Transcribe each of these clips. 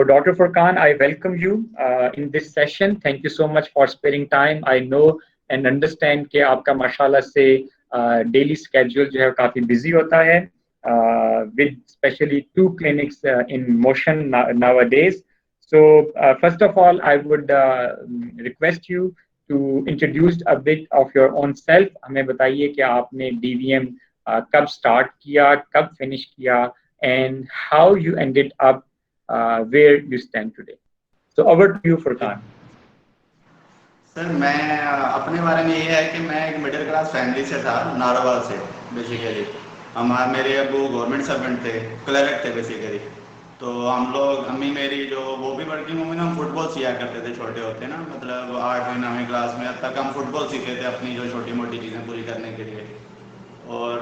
So, Dr. Furqan, I welcome you in this session. Thank you so much for sparing time. I know and understand کہ آپ کا ماشاءاللہ سے daily schedule جو ہے کافی busy ہوتا ہے with especially 2 clinics in motion nowadays. So, first of all, I would request you to introduce a bit of your own self. ہمیں بتائیے کہ آپ نے DVM کب start کیا, کب finish کیا, and how you ended up where you stand today. So over to you, Furqan. سر میں اپنے بارے میں یہ ہے کہ میں ایک مڈل کلاس فیملی سے تھا, ناروال سے بیسیکلی. میرے ابو گورنمنٹ سرونٹ تھے, کلرک تھے بیسیکلی. تو ہم لوگ, امی میری جو وہ بھی ورکنگ وومن, ہم فٹ بال سیا کرتے تھے چھوٹے ہوتے نا, مطلب 8ویں 9ویں کلاس میں اب تک ہم فٹ بال سیکھے تھے اپنی جو چھوٹی موٹی چیزیں پوری کرنے کے لیے. اور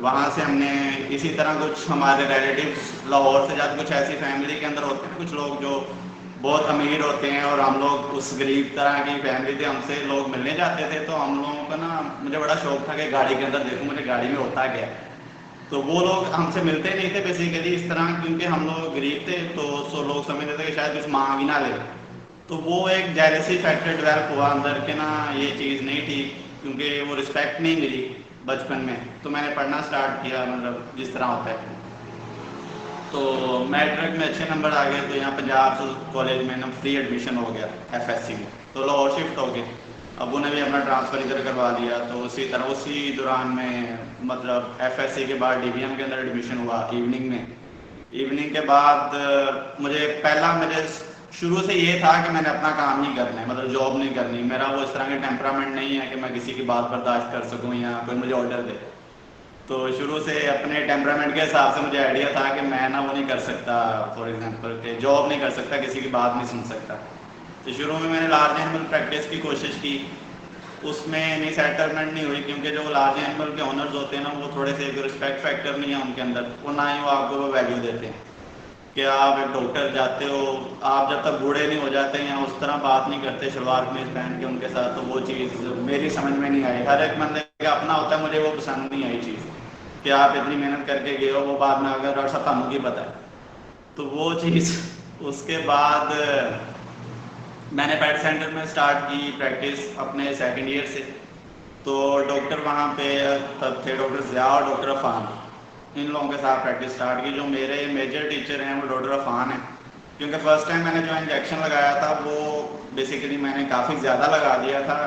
وہاں سے ہم نے اسی طرح کچھ ہمارے ریلیٹیوز لاہور سے جاتے, کچھ ایسی فیملی کے اندر ہوتے ہیں کچھ لوگ جو بہت امیر ہوتے ہیں, اور ہم لوگ اس غریب طرح کی فیملی تھے, ہم سے لوگ ملنے جاتے تھے. تو ہم لوگوں کا نا, مجھے بڑا شوق تھا کہ گاڑی کے اندر دیکھوں مجھے گاڑی میں ہوتا کیا. تو وہ لوگ ہم سے ملتے نہیں تھے بیسیکلی اس طرح, کیونکہ ہم لوگ غریب تھے. تو لوگ سمجھتے تھے کہ شاید کچھ مانگ بھی نہ لے. تو وہ ایک جیلسی فیکٹر ڈیولپ ہوا اندر کہ نا یہ چیز نہیں ٹھیک, کیونکہ وہ رسپیکٹ نہیں ملی بچپن میں. تو میں نے پڑھنا سٹارٹ کیا, مطلب جس طرح ہوتا ہے. تو میٹرک میں اچھے نمبر آ گئے, تو یہاں پنجاب کالج میں فری ایڈمیشن ہو گیا FSC میں. تو لاہور شفٹ ہو گئے, ابو نے بھی اپنا ٹرانسفر ادھر کروا دیا. تو اسی طرح اسی دوران میں مطلب FSC کے بعد DVM کے اندر ایڈمیشن ہوا ایوننگ میں. ایوننگ کے بعد مجھے شروع سے یہ تھا کہ میں نے اپنا کام نہیں کرنا ہے, مطلب جاب نہیں کرنی. میرا وہ اس طرح کا ٹیمپرامنٹ نہیں ہے کہ میں کسی کی بات برداشت کر سکوں یا کوئی مجھے آرڈر دے. تو شروع سے اپنے ٹیمپرامنٹ کے حساب سے مجھے آئیڈیا تھا کہ میں نا وہ نہیں کر سکتا, فار ایگزامپل کہ جاب نہیں کر سکتا, کسی کی بات نہیں سن سکتا. تو شروع میں نے لارج اینیمل پریکٹس کی کوشش کی. اس میں نہیں سیٹلمنٹ نہیں ہوئی, کیونکہ جو لارج اینیمل کے اونرز ہوتے ہیں نا, وہ تھوڑے سے رسپیکٹ فیکٹر نہیں ہے ان کے اندر, وہ نہ ہی وہ آپ کو وہ ویلیو دیتے ہیں. کہ آپ ایک ڈاکٹر جاتے ہو, آپ جب تک بوڑھے نہیں ہو جاتے ہیں اس طرح بات نہیں کرتے شلوار قمیض پہن کے ان کے ساتھ. تو وہ چیز میری سمجھ میں نہیں آئی. ہر ایک بندے کا اپنا ہوتا ہے, مجھے وہ پسند نہیں آئی چیز کہ آپ اتنی محنت کر کے گئے ہو, وہ بعد میں اگر ڈاکٹر صاحب تمہیں کی پتہ ہے. تو وہ چیز. اس کے بعد میں نے پیٹ سینٹر میں اسٹارٹ کی پریکٹس اپنے سیکنڈ ایئر سے. تو ڈاکٹر وہاں پہ تب تھے ڈاکٹر ضیاء اور ڈاکٹر عفان, ان لوگوں کے ساتھ پریکٹس اسٹارٹ کی. جو میرے میجر ٹیچر ہیں وہ ڈاکٹر عفان ہیں, کیونکہ فرسٹ ٹائم میں نے جو انجیکشن لگایا تھا وہ بیسیکلی میں نے کافی زیادہ لگا دیا تھا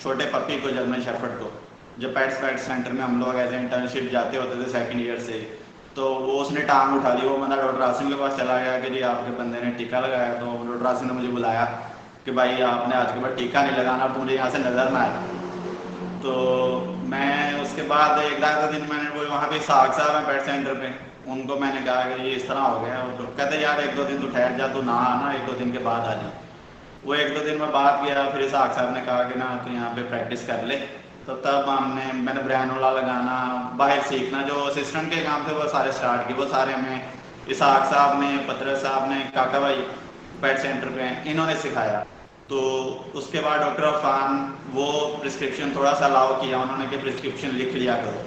چھوٹے پپی کو, جرمن شیپرڈ کو. جب پیٹ سینٹر میں ہم لوگ ایز اے انٹرنشپ جاتے ہوتے تھے سیکنڈ ایئر سے, تو وہ اس نے ٹانگ اٹھا لی. وہ بندہ ڈاکٹر عاصم کے پاس چلا گیا کہ جی آپ کے بندے نے ٹیکا لگایا. تو ڈاکٹر عاصم نے مجھے بلایا کہ بھائی آپ نے آج کے بعد ٹیکا نہیں لگانا, تو مجھے یہاں سے نظر نہ آئے. تو میں اس کے بعد ایک آدھا دن میں نے وہاں پہ ساگ صاحب ہیں پیٹ سینٹر پہ, ان کو میں نے کہا کہ یہ اس طرح ہو گیا. تو کہتے یار 1-2 دن تو ٹھہر جا, تو نہ آنا, 1-2 دن کے بعد آ جا. وہ 1-2 دن میں بات کیا, پھر ساگ صاحب نے کہا کہ نا تو یہاں پہ پریکٹس کر لے. تو تب میں نے برینولا لگانا, باہر سیکھنا, جو اسسٹنٹ کے کام تھے وہ سارے اسٹارٹ کیے. وہ سارے ہمیں اسحاق صاحب نے, پترس صاحب نے, کاکا بھائی پیٹ سینٹر پہ انہوں نے سکھایا. تو اس کے بعد ڈاکٹر عفان وہ پرسکرپشن تھوڑا سا الاؤ کیا انہوں نے کہ پرسکرپشن لکھ لیا کرو,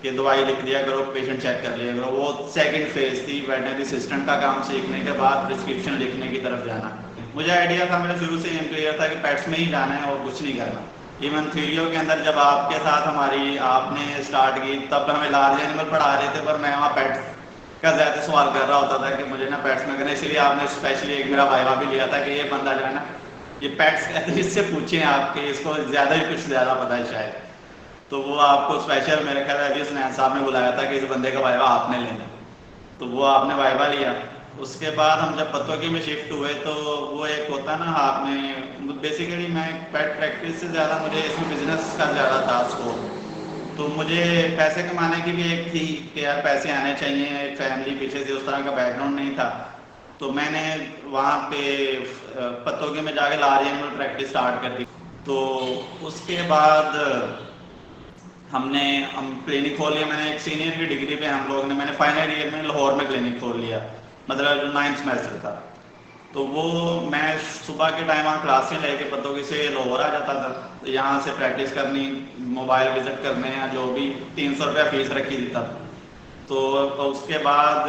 کہ دوائی لکھ دیا کرو, پیشنٹ چیک کر لیا کرو. وہ سیکنڈ فیز تھی ویٹنری اسسٹنٹ کا کام سیکھنے کے بعد پرسکرپشن لکھنے کی طرف جانا. مجھے آئیڈیا تھا, میرا شروع سے یہ کلیئر تھا کہ پیٹس میں ہی جانا ہے اور کچھ نہیں کرنا. ایون تھیریوں کے اندر جب آپ کے ساتھ آپ نے اسٹارٹ کی تب ہمیں لارج اینیمل پڑھا رہے تھے, پر میں وہاں پیٹس کا زیادہ سوال کر رہا ہوتا تھا کہ مجھے نا پیٹس میں کرنا. اسی لیے آپ نے اسپیشلی ایک میرا وائوا بھی لیا تھا کہ یہ بندہ جو ہے نا یہ پیٹس ایتھلیٹ سے پوچھیں آپ کہ اس کو زیادہ ہی کچھ زیادہ پتہ ہے شاید. تو وہ آپ کو اسپیشل میرے خیال ہے حسنین صاحب نے بلایا تھا کہ اس بندے کا وائوا آپ نے لینا. تو وہ آپ نے وائوا لیا. اس کے بعد ہم جب پتوکی میں شفٹ ہوئے تو وہ ایک ہوتا ہے نا آپ نے بیسیکلی میں پیٹ پریکٹس سے زیادہ مجھے اس میں بزنس کا زیادہ تھا اسکوپ. تو مجھے پیسے کمانے کی بھی ایک تھی کہ یار پیسے آنے چاہیے, فیملی پیچھے سے اس طرح کا بیک گراؤنڈ نہیں تھا. تو میں نے وہاں پہ پتوکی میں جا کے لارج اینیمل پریکٹس اسٹارٹ کر دی. تو اس کے بعد ہم کلینک کھول لیا. میں نے ایک سینئر کی ڈگری پہ ہم لوگ نے, میں نے فائنل ایئر میں لاہور میں کلینک کھول لیا, مطلب جو 9th سیمسٹر تھا. تو وہ میں صبح کے ٹائم وہاں کلاسیں لے کے پتوکی سے لاہور آ جاتا تھا, یہاں سے پریکٹس کرنی, موبائل وزٹ کرنے, یا جو بھی 300 روپیہ فیس رکھی دیتا تھا. تو اس کے بعد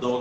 2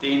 3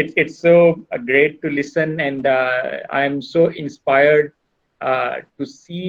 it's so great to listen, and I am so inspired to see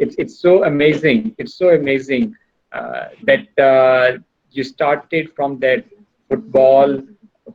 it's so amazing that you started from that football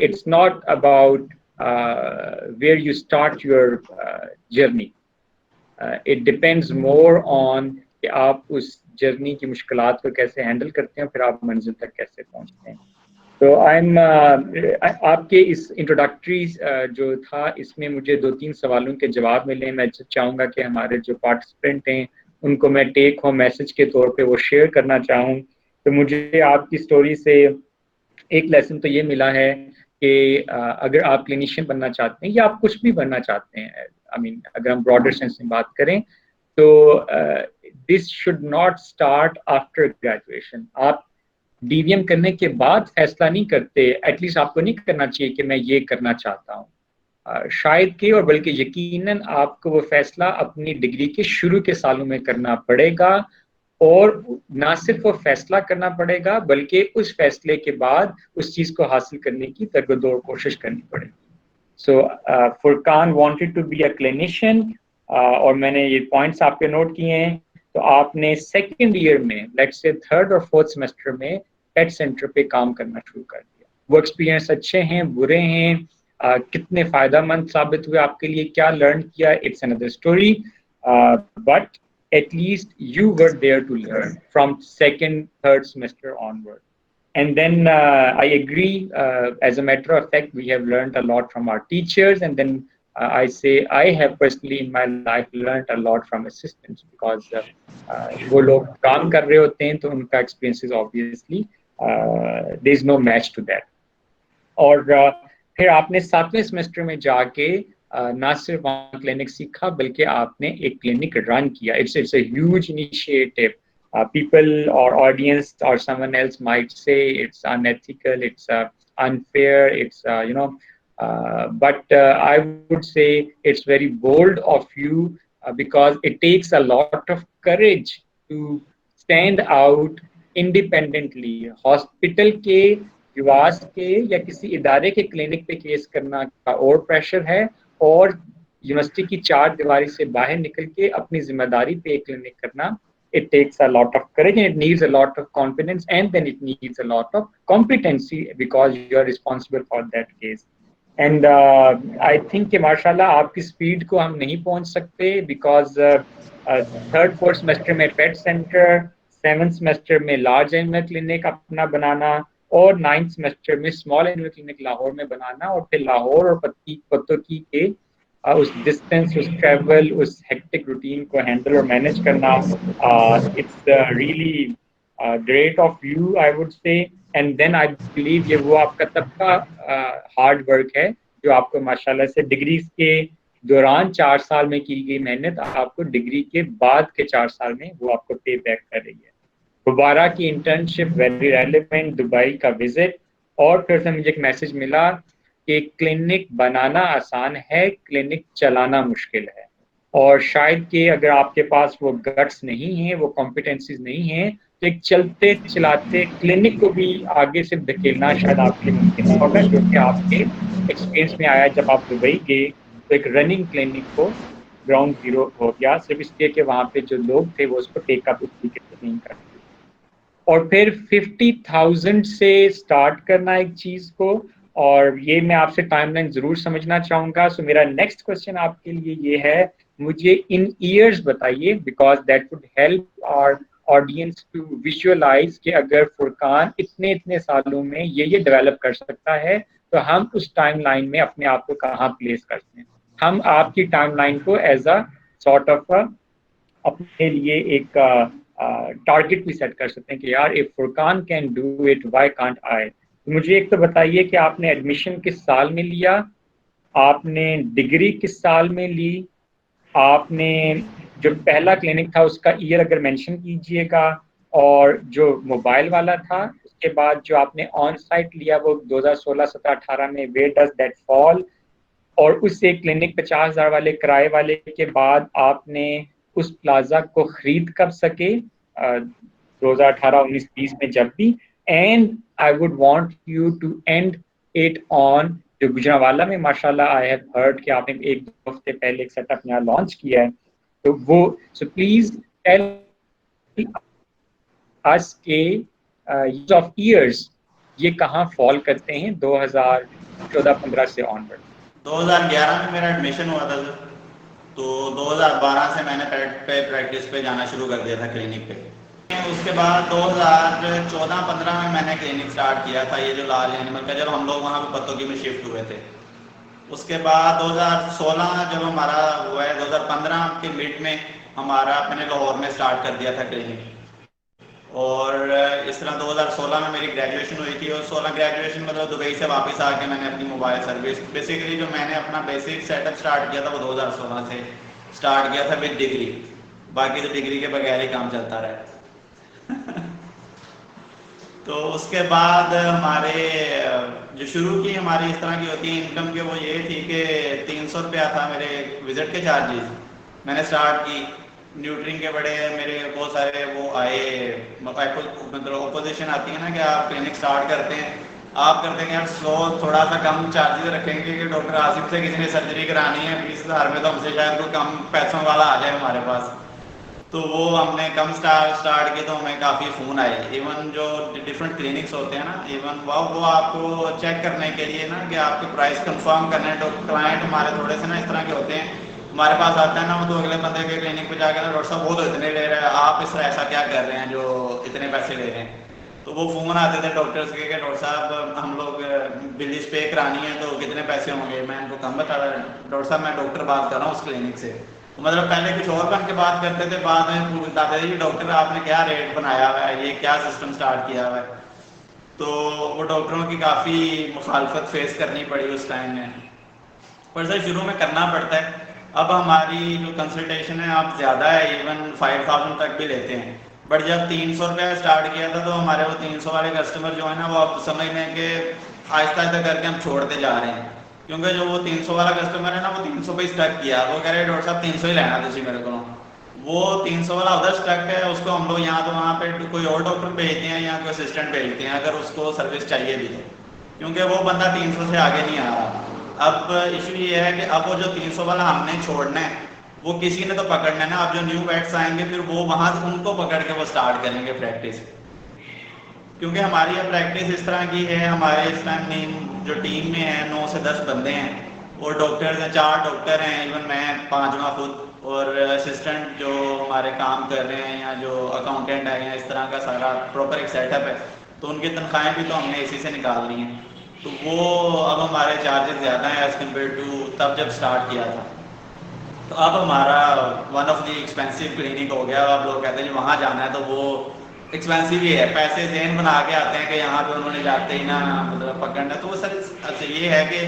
it's not about where you start your journey. It depends more on کہ آپ اس journey کی مشکلات کو کیسے handle کرتے ہیں، پھر آپ منزل تک کیسے پہنچتے ہیں. تو آپ کے اس انٹروڈکٹری جو تھا اس میں مجھے 2-3 سوالوں کے جواب ملے. میں چاہوں گا کہ ہمارے جو پارٹیسپینٹ ہیں ان کو میں ٹیک ہوم میسج کے طور پہ وہ شیئر کرنا چاہوں. تو مجھے آپ کی سٹوری سے ایک لیسن تو یہ ملا ہے کہ اگر آپ کلینیشین بننا چاہتے ہیں یا آپ کچھ بھی بننا چاہتے ہیں، اگر ہم براڈر سینس میں بات کریں تو this should not start after graduation. آپ ڈی وی ایم کرنے کے بعد فیصلہ نہیں کرتے، ایٹ لیسٹ آپ کو نہیں کرنا چاہیے کہ میں یہ کرنا چاہتا ہوں. شاید کہ اور بلکہ یقیناً آپ کو وہ فیصلہ اپنی ڈگری کے شروع کے سالوں میں کرنا پڑے گا، اور نہ صرف وہ فیصلہ کرنا پڑے گا بلکہ اس فیصلے کے بعد اس چیز کو حاصل کرنے کی ترغیب اور کوشش کرنی پڑے گی. So Furqan wanted to be a clinician, اور میں نے یہ پوائنٹس آپ کے نوٹ کیے ہیں. تو آپ نے سیکنڈ ایئر میں لیٹ سے 3rd اور 4th سیمسٹر میں پیٹ سینٹر پہ کام کرنا شروع کر دیا. وہ ایکسپیرینس اچھے ہیں، برے ہیں، کتنے فائدہ مند ثابت ہوئے آپ کے لیے، کیا لرن کیا، اٹس اندر story. But at least you were there to learn from 2nd, 3rd semester onward. And then I agree, as a matter of fact, we have learned a lot from our teachers. And then I say I have personally in my life learned a lot from assistants, because وہ لوگ کام کر رہے ہوتے ہیں تو ان کا experiences obviously there is no match to that. اور پھر آپ نے 7ویں سیمسٹر میں جا کے نہ صرف وہاں کلینک سیکھا بلکہ آپ نے ایک کلینک رن کیا. It's a huge initiative. People or audience or someone else might say it's unethical, it's unfair, it's but I would say it's very bold of you, because it takes a lot of courage to stand out independently. Hospital کے یواس کے یا کسی ادارے کے clinic پہ case کرنا کا اور پریشر ہے، اور یونیورسٹی کی 4 دیواری سے باہر نکل کے اپنی ذمہ داری پہ ایک کلینک کرنا. It takes a lot of courage and it needs a lot of confidence, and then it needs a lot of competency because you are responsible for that case. And I think کہ ماشاءاللہ آپ کی speed کو ہم نہیں پہنچ سکتے because 3rd 4th semester میں پیٹ سینٹر، 7th سیمسٹر میں لارج اینیمل کلینک اپنا بنانا، اور 9th سیمسٹر میں اسمال اینیمل کلینک لاہور میں بنانا، اور پھر لاہور اور پتوکی کے اس ڈسٹینس، اس ٹریول، اس ہیکٹک روٹین کو ہینڈل اور مینیج کرنا. It's really great of you I would say. And then I believe یہ وہ آپ کا طبقہ ہارڈ ورک ہے جو آپ کو ماشاءاللہ سے ڈگریز کے دوران 4 سال میں کی گئی محنت آپ کو ڈگری کے بعد کے 4 سال میں وہ آپ کو پے بیک کر رہی ہے. دوبارہ کی انٹرنشپ ویری ریلیونٹ، دبئی کا وزٹ، اور پھر سے مجھے ایک میسج ملا کہ کلینک بنانا آسان ہے، کلینک چلانا مشکل ہے. اور شاید کہ اگر آپ کے پاس وہ گٹس نہیں ہیں، وہ کمپیٹنسیز نہیں ہیں، تو ایک چلتے چلاتے کلینک کو بھی آگے سے دھکیلنا شاید آپ کے لیے ممکن نہیں ہوگا، جو کہ آپ کے ایکسپیرینس میں آیا جب آپ دبئی گئے تو ایک رننگ کلینک کو گراؤنڈ زیرو ہو گیا، صرف اس لیے کہ وہاں پہ جو لوگ تھے وہ اس کو ٹیک اپ اس طریقے سے نہیں کرتے. اور پھر 50,000 سے سٹارٹ کرنا ایک چیز کو، اور یہ میں آپ سے ٹائم لائن ضرور سمجھنا چاہوں گا. سو میرا نیکسٹ کوشچن آپ کے لیے یہ ہے، مجھے ان ایئرز بتائیے، because that would help our audience to visualize کہ اگر فرقان اتنے سالوں میں یہ ڈیولپ کر سکتا ہے تو ہم اس ٹائم لائن میں اپنے آپ کو کہاں پلیس کرتے ہیں. ہم آپ کی ٹائم لائن کو ایز اے سارٹ آف اپنے لیے ایک ٹارگٹ بھی سیٹ کر سکتے ہیں کہ یار if Furqan can do it why can't I. مجھے ایک تو بتائیے کہ آپ نے ایڈمیشن کس سال میں لیا، آپ نے ڈگری کس سال میں لی، آپ نے جو پہلا کلینک تھا اس کا ایئر اگر مینشن کیجئے گا، اور جو موبائل والا تھا اس کے بعد جو آپ نے آن سائٹ لیا وہ 2016 17 18 میں where does that fall. اور اس ایک کلینک 50,000 والے کرائے والے کے بعد آپ نے اس پلازا کو خرید کر سکے 2018 19 20 میں جب بھی. And I would want you to end it on جو گجرانوالا میں ماشاءاللہ آئی ہیو ہرڈ کہ آپ نے 1-2 ہفتے پہلے ایک سیٹ اپ یہاں لانچ کیا ہے، تو وہ سو پلیز ٹیل اس کے یوز آف ایئرس یہ کہاں فال کرتے ہیں 2014-15 سے آن ورڈ. 2011 میں میرا ایڈمیشن ہوا تھا سر. تو 2012 سے میں نے پیٹ پہ پریکٹس پہ جانا شروع کر دیا تھا کلینک پہ. اس کے بعد 2014-15 میں نے کلینک سٹارٹ کیا تھا یہ جو لال اینیمل کا, جب ہم لوگ وہاں پہ پتوکی میں شفٹ ہوئے تھے. اس کے بعد 2016 جب ہمارا ہوا ہے, 2015 کے مڈ میں ہمارا میں نے لاہور میں سٹارٹ کر دیا تھا کلینک. اور اس طرح 2016 میں میری گریجویشن ہوئی تھی, اور 16 گریجویشن مطلب دبئی سے واپس آ کے میں نے اپنی موبائل سروس بیسیکلی جو میں نے اپنا بیسک سیٹ اپ سٹارٹ کیا تھا وہ 2016 سے سٹارٹ کیا تھا وتھ ڈگری. باقی تو ڈگری کے بغیر ہی کام چلتا رہا. تو اس کے بعد ہمارے جو شروع کی ہماری اس طرح کی ہوتی ہے انکم کے, وہ یہ تھی کہ 300 روپیہ تھا میرے وزٹ کے چارجز. میں نے سٹارٹ کی نیوٹرنگ کے, بڑے میرے بہت سارے وہ آئے مطلب اپوزیشن آتی ہے نا کہ آپ کلینک سٹارٹ کرتے ہیں, آپ کرتے ہیں یار سلو, تھوڑا سا کم چارجز رکھیں گے کہ ڈاکٹر آصف سے کسی نے سرجری کرانی ہے 20,000 میں, تو ہم سے شاید کوئی کم پیسوں والا آ جائے ہمارے پاس. تو وہ ہم نے کم سٹارٹ کی تو ہمیں کافی فون آئے. ایون جو ڈفرینٹ کلینکس ہوتے ہیں نا, ایون وہ آپ کو چیک کرنے کے لیے نا کہ آپ کے پرائس کنفرم کرنے, تو کلائنٹ ہمارے تھوڑے سے نا اس طرح کے ہوتے ہیں, ہمارے پاس آتا ہے نا وہ تو اگلے بندے کے کلینک پہ جا کے نا ڈاکٹر صاحب وہ تو اتنے لے رہے ہیں, آپ اس طرح ایسا کیا کر رہے ہیں جو اتنے پیسے لے رہے ہیں. تو وہ فون آتے تھے ڈاکٹرس کے کہ ڈاکٹر صاحب ہم لوگ بلز پے کرانی ہے تو کتنے پیسے ہوں گے. میں ان کو کم بتا رہا, ڈاکٹر صاحب میں ڈاکٹر بات کر رہا ہوں اس کلینک سے. مطلب پہلے کچھ اور بن کے بات کرتے تھے, بعد میں بتاتے تھے کہ ڈاکٹر آپ نے کیا ریٹ بنایا ہوا ہے, یہ کیا سسٹم سٹارٹ کیا ہوا ہے. تو وہ ڈاکٹروں کی کافی مخالفت فیس کرنی پڑی اس ٹائم میں, پر سر شروع میں کرنا پڑتا ہے. اب ہماری جو کنسلٹیشن ہے اب زیادہ ہے, ایون 5,000 تک بھی لیتے ہیں. بٹ جب 300 روپیہ اسٹارٹ کیا تھا تو ہمارے وہ 300 والے کسٹمر جو ہے نا, وہ آپ سمجھ لیں کہ آہستہ آہستہ کر کے ہم چھوڑتے جا رہے ہیں. کیونکہ جو وہ 300 والا کسٹمر ہے نا, وہ 300 پہ اسٹک کیا, وہ کہہ رہے ڈاکٹر صاحب 300 ہی لینا تھی میرے کو. وہ 300 والا ادھر اسٹک ہے, اس کو ہم لوگ یہاں تو وہاں پہ کوئی اور ڈاکٹر بھیجتے ہیں یا کوئی اسسٹنٹ بھیجتے ہیں اگر اس کو سروس چاہیے بھی تو, کیونکہ وہ بندہ 300 سے آگے نہیں آ رہا. اب ایشو یہ ہے کہ اب وہ جو 300 والا ہم نے چھوڑنا ہے, وہ کسی نے تو پکڑنا ہے نا. اب جو نیو بیٹس آئیں گے پھر وہ وہاں سے ان کو پکڑ کے وہ سٹارٹ کریں گے پریکٹس. کیونکہ ہماری یہ پریکٹس اس طرح کی ہے, ہمارے اس ٹائم جو ٹیم میں ہے 9 سے 10 بندے ہیں, اور ڈاکٹرز ہیں 4 ڈاکٹر ہیں, ایون میں 5واں خود, اور اسسٹنٹ جو ہمارے کام کر رہے ہیں یا جو اکاؤنٹنٹ ہے یا اس طرح کا سارا پراپر ایک سیٹ اپ ہے. تو ان کی تنخواہیں بھی تو ہم نے اسی سے نکال لی ہیں. تو وہ اب ہمارے چارجز زیادہ ہیں ایز کمپیئر ٹو تب جب سٹارٹ کیا تھا. تو اب ہمارا one of the expensive clinic ہو گیا. اب لوگ کہتے ہیں وہاں جانا ہے تو وہ ایکسپینسو ہی ہے, پیسے ذہن بنا کے آتے ہیں کہ یہاں پہ انہوں نے جاتے ہی نا مطلب پکڑنا. تو وہ سر اچھا یہ ہے کہ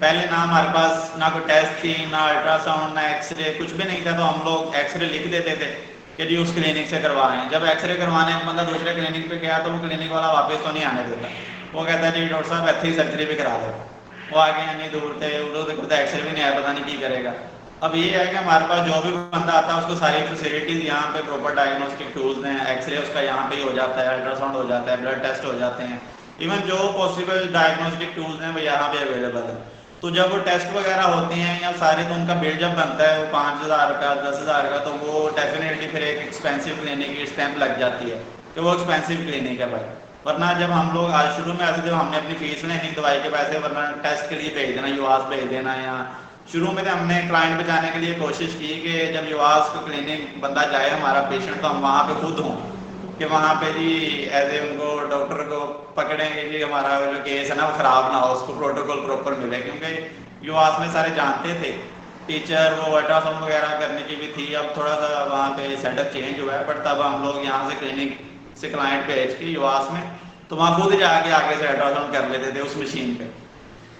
پہلے نہ ہمارے پاس نہ کوئی ٹیسٹ تھی, نہ الٹرا ساؤنڈ, نہ ایکس رے, کچھ بھی نہیں تھا. تو ہم لوگ ایکس رے لکھ دیتے تھے کہ جی اس کلینک سے کروائیں. جب ایکس رے کروانے بندہ دوسرے کلینک پہ گیا تو وہ کلینک والا واپس تو نہیں آنے دیتا, وہ کہتا ہے جی ڈاکٹر صاحب ایتھی ہی سرجری بھی کرا دو. وہ آگے نہیں دور تھے, ادھر ایکس رے بھی نہیں آیا, پتا نہیں کی کرے گا. اب یہ ہے کہ ہمارے پاس جو بھی بندہ آتا ہے اس کو ساری فیسلٹیز یہاں پہ پراپر ڈائگنوسٹک ٹولز ہیں, ایکس رے اس کا یہاں پہ ہی ہو جاتا ہے, الٹرا ساؤنڈ ہو جاتا ہے, بلڈ ٹیسٹ ہو جاتے ہیں, ایون جو پاسبل ڈائگنوسٹک ٹولز ہیں وہ یہاں پہ اویلیبل ہے. تو جب وہ ٹیسٹ وغیرہ ہوتے ہیں یا سارے, تو ان کا بل جب بنتا ہے وہ 5,000 کا 10,000 کا, تو وہ ڈیفینیٹلی پھر ایک ایکسپینسو کلینک کی اسٹیمپ لگ جاتی ہے کہ وہ ایکسپینسو کلینک ہے بھائی. ورنہ جب ہم لوگ آج شروع میں ایسے جب ہم نے اپنی فیس لینی دوائی کے پیسے, ورنہ ٹیسٹ کے لیے بھیج دینا, یواس بھیج دینا, یا شروع میں ہم نے کلائنٹ بچانے کے لیے کوشش کی کہ جب یواس کو کلینک بندہ جائے ہمارا پیشنٹ, تو ہم وہاں پہ خود ہوں کہ وہاں پہ جی ایز اے ان کو ڈاکٹر کو پکڑیں گے جی ہمارا جو کیس ہے نا وہ خراب نہ ہو, اس کو پروٹوکول پراپر ملے. کیونکہ یواس میں سارے جانتے تھے ٹیچر, وہ الٹرا ساؤنڈ وغیرہ کرنے کی بھی تھی. اب تھوڑا سا وہاں پہ سیٹ اپ چینج ہوا ہے, بٹ تب ہم لوگ یہاں سے کلینک سے کلائنٹ بھیج کے یواس میں, تو وہاں خود جا کے آگے سے الٹرا ساؤنڈ کر لیتے تھے اس مشین پہ.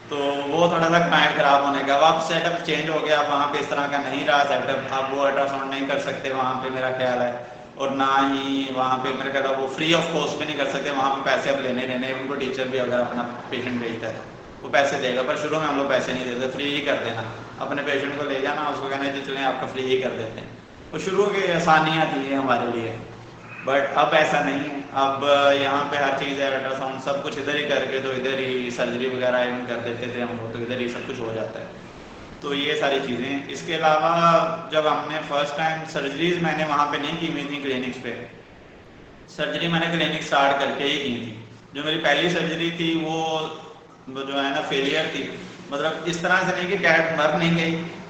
تو وہ تھوڑا سا کلائنٹ خراب ہونے کا, اب سیٹ اپ چینج ہو گیا, اب وہاں پہ اس طرح کا نہیں رہا سیٹ اپ. اب وہ الٹرا ساؤنڈ نہیں کر سکتے وہاں پہ میرا خیال ہے, اور نہ ہی وہاں پہ میرا خیال ہے وہ فری آف کاسٹ بھی نہیں کر سکتے. وہاں پہ پیسے اب لینے ان کو ٹیچر بھی اگر اپنا پیشنٹ بھیجتا ہے وہ پیسے دے گا, پر شروع میں ہم لوگ پیسے نہیں دیتے, فری ہی کر دینا. اپنے پیشنٹ کو لے جانا, اس کو کہنا جی چلیں آپ کا فری ہی کر دیتے ہیں. وہ شروع کی آسانیاں تھیں ہمارے لیے, بٹ اب ایسا نہیں ہے. اب یہاں پہ ہر چیز ہے, الٹرا ساؤنڈ سب کچھ ادھر ہی کر کے, تو ادھر ہی سرجری وغیرہ ایون کر دیتے تھے ہم لوگ, تو ادھر ہی سب کچھ ہو جاتا ہے. تو یہ ساری چیزیں. اس کے علاوہ جب ہم نے فرسٹ ٹائم سرجریز میں نے وہاں پہ نہیں کی ہوئی تھی کلینکس پہ, سرجری میں نے کلینک سٹارٹ کر کے ہی کی تھی. جو میری پہلی سرجری تھی وہ جو ہے نا فیلئر تھی, مطلب اس طرح سے نہیں کہ کیٹ مر نہیں گئی,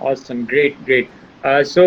Awesome, great, great. So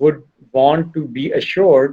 would want to be assured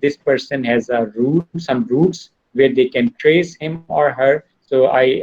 This person has a root, some roots where they can trace him or her. So I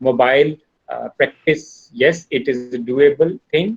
mobile practice, yes, it is a doable thing.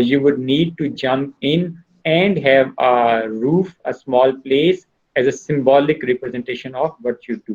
you would need to jump in and have a roof, a small place, as a symbolic representation of what you do.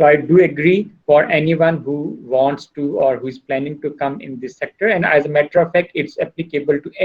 So I do agree for anyone who wants to or who is planning to come in this sector, and as a matter of fact it's applicable to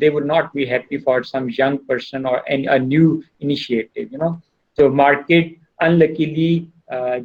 they would not be happy for some young person or a new initiative, you know. So market unluckily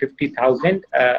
50,000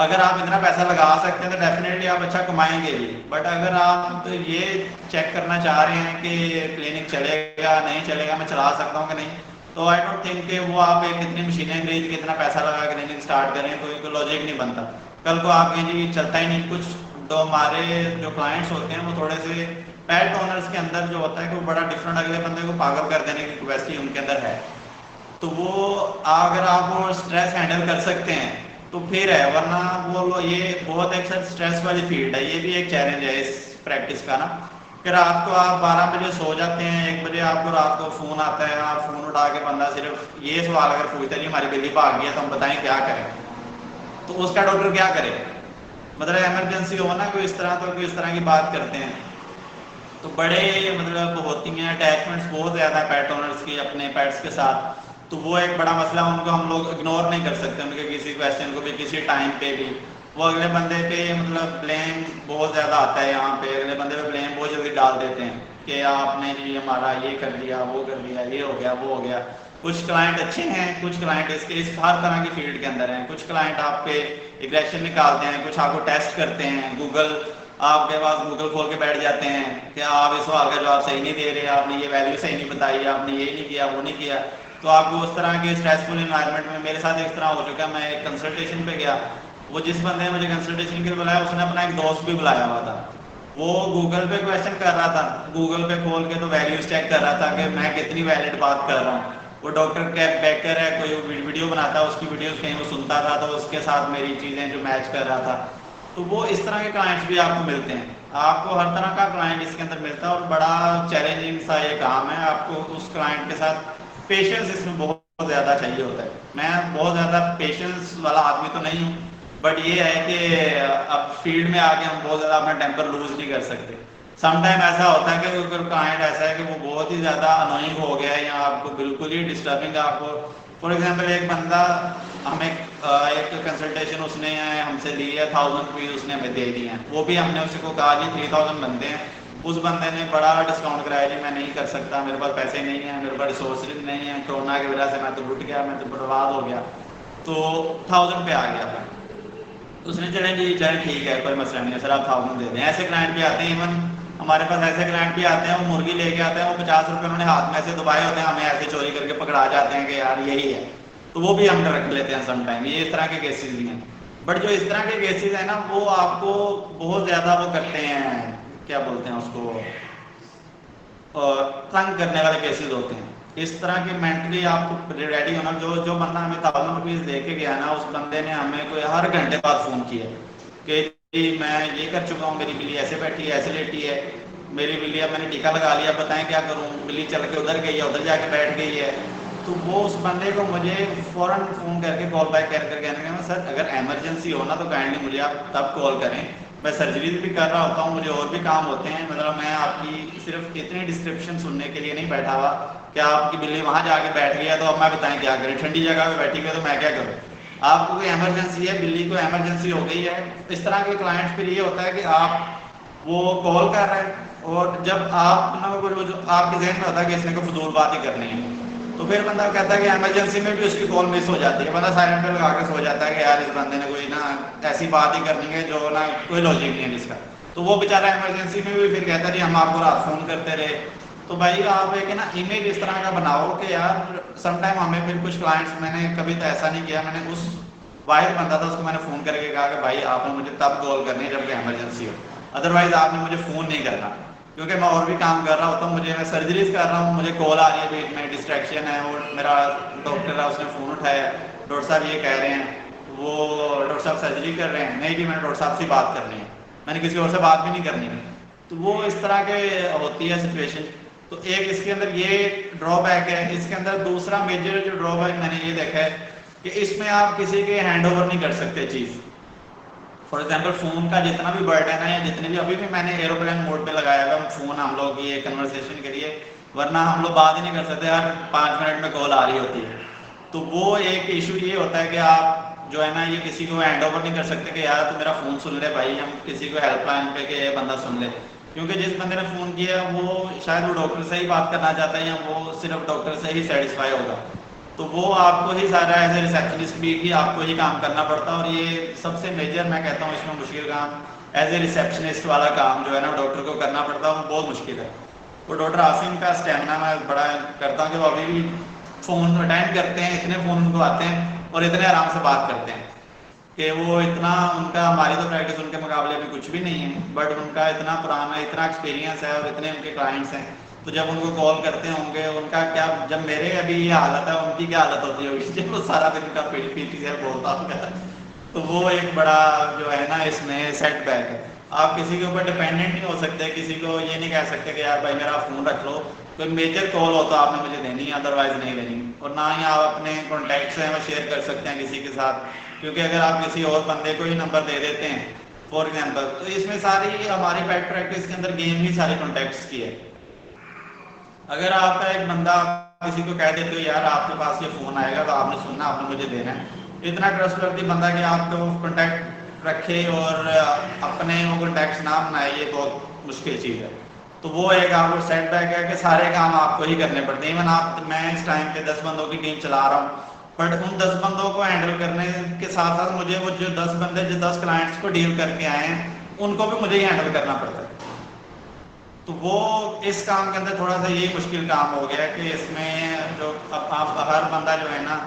اگر آپ اتنا پیسہ لگا سکتے ہیں تو definitely آپ اچھا کمائیں گے بھی. بٹ اگر آپ یہ چیک کرنا چاہ رہے ہیں کہ کلینک چلے گا نہیں چلے گا, میں چلا سکتا ہوں کہ نہیں, تو آئی ڈونٹ تھنک کہ وہ آپ ایک اتنی مشینیں خرید کے اتنا پیسہ لگا کے کلینک اسٹارٹ کریں, کوئی لاجک نہیں بنتا. کل کو آپ کہیں جی چلتا ہی نہیں. کچھ تو ہمارے جو کلائنٹس ہوتے ہیں وہ تھوڑے سے پیٹ اونرس کے اندر جو ہوتا ہے کہ وہ بڑا ڈفرینٹ اگلے بندے کو پاگل کر دینے کی کیپیسٹی ان کے اندر ہے. تو وہ اگر آپ وہ اسٹریس ہینڈل کر سکتے ہیں تو پھر ہے, ورنہ وہ یہ بہت ایک اسٹریس والی فیلڈ ہے. یہ بھی ایک چیلنج ہے اس پریکٹس کا نا, کہ رات کو آپ 12 بجے سو جاتے ہیں, 1 بجے آپ کو رات کو فون آتا ہے, آپ فون اٹھا کے بندہ صرف یہ سوال اگر پوچھتا ہے جی ہماری بلی بھاگ گئی ہے تو ہم بتائیں کیا کریں, تو اس کا ڈاکٹر کیا کرے. مطلب ایمرجنسی ہو نا کوئی اس طرح, تو کوئی اس طرح کی بات کرتے ہیں. تو بڑے مطلب ہوتی ہیں اٹیچمنٹس بہت زیادہ ہے پیٹ اونرس کی اپنے پیٹس کے ساتھ, تو وہ ایک بڑا مسئلہ. ان کو ہم لوگ اگنور نہیں کر سکتے, ان کے کسی کویشچن کو بھی کسی ٹائم پہ بھی. وہ اگلے بندے پہ مطلب بلیم بہت زیادہ آتا ہے یہاں پہ, اگلے بندے پہ بلیم بہت جلدی ڈال دیتے ہیں کہ آپ نے جی ہمارا یہ کر دیا, وہ کر دیا, یہ ہو گیا, وہ ہو گیا. کچھ کلائنٹ اچھے ہیں, کچھ کلائنٹ اس ہر طرح کی فیلڈ کے اندر ہیں. کچھ کلائنٹ آپ پہ ایگریشن نکالتے ہیں, کچھ آپ کو ٹیسٹ کرتے ہیں. گوگل آپ کے پاس گوگل کھول کے بیٹھ جاتے ہیں کہ آپ اس سوال کا جواب صحیح نہیں دے رہے, آپ نے یہ ویلیو صحیح نہیں بتائی, آپ نے یہ نہیں کیا, وہ نہیں کیا. تو آپ کو اس طرح کے اسٹریسفل انوائرمنٹ میں, میرے ساتھ اس طرح ہو چکا, میں ایک کنسلٹیشن پہ گیا, وہ جس بندے نے مجھے کنسلٹیشن کے لیے بلایا اس نے اپنا ایک دوست بھی بلایا ہوا تھا. وہ گوگل پہ کویشچن کر رہا تھا, گوگل پہ کھول کے تو ویلیوز چیک کر رہا تھا کہ میں کتنی ویلڈ بات کر رہا ہوں. وہ ڈاکٹر کیپ بیکر ہے, کوئی ویڈیو بناتا ہے, اس کی ویڈیوز کہیں وہ سنتا تھا تو اس کے ساتھ میری چیزیں جو میچ کر رہا تھا. تو وہ اس طرح کے کلائنٹس بھی آپ کو ملتے ہیں. آپ کو ہر طرح کا کلائنٹ اس کے اندر ملتا ہے, اور بڑا چیلنجنگ سا یہ کام ہے. آپ کو اس کلائنٹ کے ساتھ پیشنس اس میں بہت زیادہ چاہیے ہوتا ہے. میں بہت زیادہ پیشنس والا آدمی تو نہیں ہوں, بٹ یہ ہے کہ اب فیلڈ میں آ کے ہم بہت زیادہ اپنا ٹیمپر لوز نہیں کر سکتے. سم ٹائم ایسا ہوتا ہے کہ اگر کلائنٹ ایسا ہے کہ وہ بہت ہی زیادہ انوئنگ ہو گیا ہے, یا آپ کو بالکل ہی ڈسٹربنگ ہے. آپ کو فار ایگزامپل ایک بندہ ہمیں ایک کنسلٹیشن اس نے ہم سے لی ہے, 1000 روپیز اس نے ہمیں دے دی ہیں. وہ بھی ہم نے اس کو کہا جی 3000 بندے ہیں. اس بندے نے بڑا ڈسکاؤنٹ کرایا, جی میں نہیں کر سکتا, میرے پاس پیسے نہیں ہیں, میرے پاس ریسورسز نہیں ہیں, کورونا کی وجہ سے میں تو لٹ گیا, میں تو برباد ہو گیا. تو 1000 پہ آ گیا تھا. اس نے چلے جی چلے ٹھیک ہے کوئی مسئلہ نہیں ہے سر, آپ 1000 دے دیں. ایسے کلائنٹ بھی آتے ہیں, ایون ہمارے پاس ایسے کلائنٹ بھی آتے ہیں وہ مرغی لے کے آتے ہیں, وہ 50 روپے انہوں نے ہاتھ میں ایسے دبائے ہوتے ہیں, ہمیں ایسے چوری کر کے پکڑا جاتے ہیں کہ یار یہی ہے. تو وہ بھی ہم رکھ لیتے ہیں سم ٹائم. یہ اس طرح کے کیسز بھی ہیں. بٹ جو اس طرح کے کیسز ہیں نا, وہ آپ کو بہت زیادہ وہ کرتے ہیں, کیا بولتے ہیں اس کو, تنگ کرنے والے کیسز ہوتے ہیں. اس طرح کے مینٹلی آپ کو ریڈی ہونا. جو بندہ ہمیں 1000 روپیز دے کے گیا نا, اس بندے نے ہمیں کوئی ہر گھنٹے بعد فون کیا کہ میں یہ کر چکا ہوں, میری بلی ایسے بیٹھی ہے, ایسے لیٹی ہے, میری بلی اب میں نے ٹیکا لگا لیا, بتائیں کیا کروں, بلی چل کے ادھر گئی ہے, ادھر جا کے بیٹھ گئی ہے. تو وہ اس بندے کو مجھے فوراً فون کر کے کال بیک کر کر کہنے لگا, سر اگر ایمرجنسی ہو نا تو کائنڈلی مجھے آپ تب کال کریں, میں سرجریز بھی کر رہا ہوتا ہوں, مجھے اور بھی کام ہوتے ہیں. مطلب میں آپ کی صرف اتنی ڈسکرپشن سننے کے لیے نہیں بیٹھا ہوا کہ آپ کی بلی وہاں جا کے بیٹھ گئی ہے تو اب میں بتائیں کیا کریں, ٹھنڈی جگہ پہ بیٹھی ہوئی ہے تو میں کیا کروں. آپ کو کوئی ایمرجنسی ہے, بلی کو ایمرجنسی ہو گئی ہے. اس طرح کے کلائنٹس پھر یہ ہوتا ہے کہ آپ وہ کال کر رہے ہیں, اور جب آپ آپ کے ذہن میں ہوتا ہے کہ اس نے کوئی فضول بات ہی کرنی ہے, تو پھر بندہ کہتا ہے کہ ایمرجنسی میں بھی اس کی کال مس ہو جاتی ہے. بندہ سائلنٹ پہ لگا کے سو جاتا ہے کہ یار اس بندے نے کوئی نا ایسی بات ہی کرنی ہے جو نا کوئی لاجک نہیں ہے جس کا. تو وہ بیچارہ ایمرجنسی میں بھی پھر کہتا ہے جی ہم آپ کو رات فون کرتے رہے. تو بھائی آپ ایک نا امیج اس طرح کا بناؤ کہ یار سم ٹائم ہمیں پھر کچھ کلائنٹس, میں نے کبھی تو ایسا نہیں کیا, میں نے اس واحد بندہ تھا اس کو میں نے فون کر کے کہا کہ بھائی آپ نے مجھے تب کال کرنی ہے جب کہ ایمرجنسی ہو, ادروائز آپ نے مجھے فون نہیں کرنا. کیونکہ میں اور بھی کام کر رہا ہوتا ہوں, میں سرجریز کر رہا ہوں, مجھے کال آ رہی ہے بیچ میں, ڈسٹریکشن ہے. اور میرا ڈاکٹر ہے, اس نے فون اٹھایا, ڈاکٹر صاحب یہ کہہ رہے ہیں, وہ ڈاکٹر صاحب سرجری کر رہے ہیں. نہیں جی میں نے ڈاکٹر صاحب سے بات کرنی ہے, میں نے کسی اور سے بات بھی نہیں کرنی ہے. تو وہ اس طرح کے ہوتی ہے سچویشن. تو ایک اس کے اندر یہ ڈرا بیک ہے. اس کے اندر دوسرا میجر جو ڈرا بیک میں نے یہ دیکھا ہے کہ اس میں آپ کسی کے ہینڈ اوور نہیں کر سکتے چیز. فار ایگزامپل فون کا جتنا بھی برڈن ہے, یا جتنے بھی, ابھی بھی میں نے ایروپلین موڈ پہ لگایا ہوا فون ہم لوگ یہ کنورسیشن کے لیے, ورنہ ہم لوگ بات ہی نہیں کر سکتے, ہر 5 منٹ میں کال آ رہی ہوتی ہے. تو وہ ایک ایشو یہ ہوتا ہے کہ آپ جو ہے نا یہ کسی کو ہینڈ اوور نہیں کر سکتے کہ یار تو میرا فون سن لے بھائی, ہم کسی کو ہیلپ لائن پہ کہ یہ بندہ سن لے. کیونکہ جس بندے نے فون کیا وہ شاید وہ ڈاکٹر سے ہی بات کرنا چاہتا ہے, یا وہ صرف ڈاکٹر سے ہی سیٹسفائی ہوگا. تو وہ آپ کو ہی سارا ایز اے ریسیپشنسٹ بھی آپ کو ہی کام کرنا پڑتا ہے. اور یہ سب سے میجر میں کہتا ہوں اس میں مشکل کام ایز اے ریسیپشنسٹ والا کام جو ہے نا ڈاکٹر کو کرنا پڑتا ہے, وہ بہت مشکل ہے. وہ ڈاکٹر عاصم کا اسٹیمنا میں بڑا کرتا ہوں کہ وہ ابھی بھی فون اٹینڈ کرتے ہیں, اتنے فون ان کو آتے ہیں اور اتنے آرام سے بات کرتے ہیں کہ وہ اتنا ان کا, ہماری تو پریکٹس ان کے مقابلے میں کچھ بھی نہیں ہے, بٹ ان کا اتنا پرانا اتنا ایکسپیرینس ہے اور اتنے ان کے کلائنٹس ہیں. تو جب ان کو کال کرتے ہوں گے ان کا کیا, جب میرے ابھی یہ حالت ہے ان کی کیا حالت ہوتی ہوگی جب وہ سارا دن کا پی ٹی سے بولتا ہوگا. تو وہ ایک بڑا جو ہے نا اس میں سیٹ بیک ہے. آپ کسی کے اوپر ڈپینڈنٹ نہیں ہو سکتے, کسی کو یہ نہیں کہہ سکتے کہ یار بھائی میرا فون رکھ لو, کوئی میجر کال ہو تو آپ نے مجھے دینی ہے, ادروائز نہیں دینی. اور نہ ہی آپ اپنے کانٹیکٹس ہیں وہ شیئر کر سکتے ہیں کسی کے ساتھ, کیونکہ اگر آپ کسی اور بندے کو ہی نمبر دے دیتے ہیں فار ایگزامپل, تو اس میں ساری ہماری بیڈ پریکٹس کے اندر گیم ہی ساری کانٹیکٹس کی ہے. اگر آپ کا ایک بندہ کسی کو کہہ دیتے ہو یار آپ کے پاس یہ فون آئے گا تو آپ نے سننا, آپ نے مجھے دینا ہے, اتنا ٹرسٹ کرتی بندہ کہ آپ کو کانٹیکٹ رکھے اور اپنے وہ کانٹیکٹس نہ بنائے, یہ بہت مشکل چیز ہے. تو وہ ایک آپ کو سیٹ بیک ہے کہ سارے کام آپ کو ہی کرنے پڑتے ہیں. ایون آپ, میں اس ٹائم پہ 10 بندوں کی ٹیم چلا رہا ہوں, بٹ ان 10 بندوں کو ہینڈل کرنے کے ساتھ ساتھ مجھے وہ جو 10 بندے جو 10 کلائنٹس کو ڈیل کر کے آئے ہیں ان کو بھی مجھے ہی ہینڈل کرنا پڑتا ہے. تو وہ اس کام کے اندر تھوڑا سا یہی مشکل کام ہو گیا کہ اس میں جو آپ ہر بندہ جو ہے نا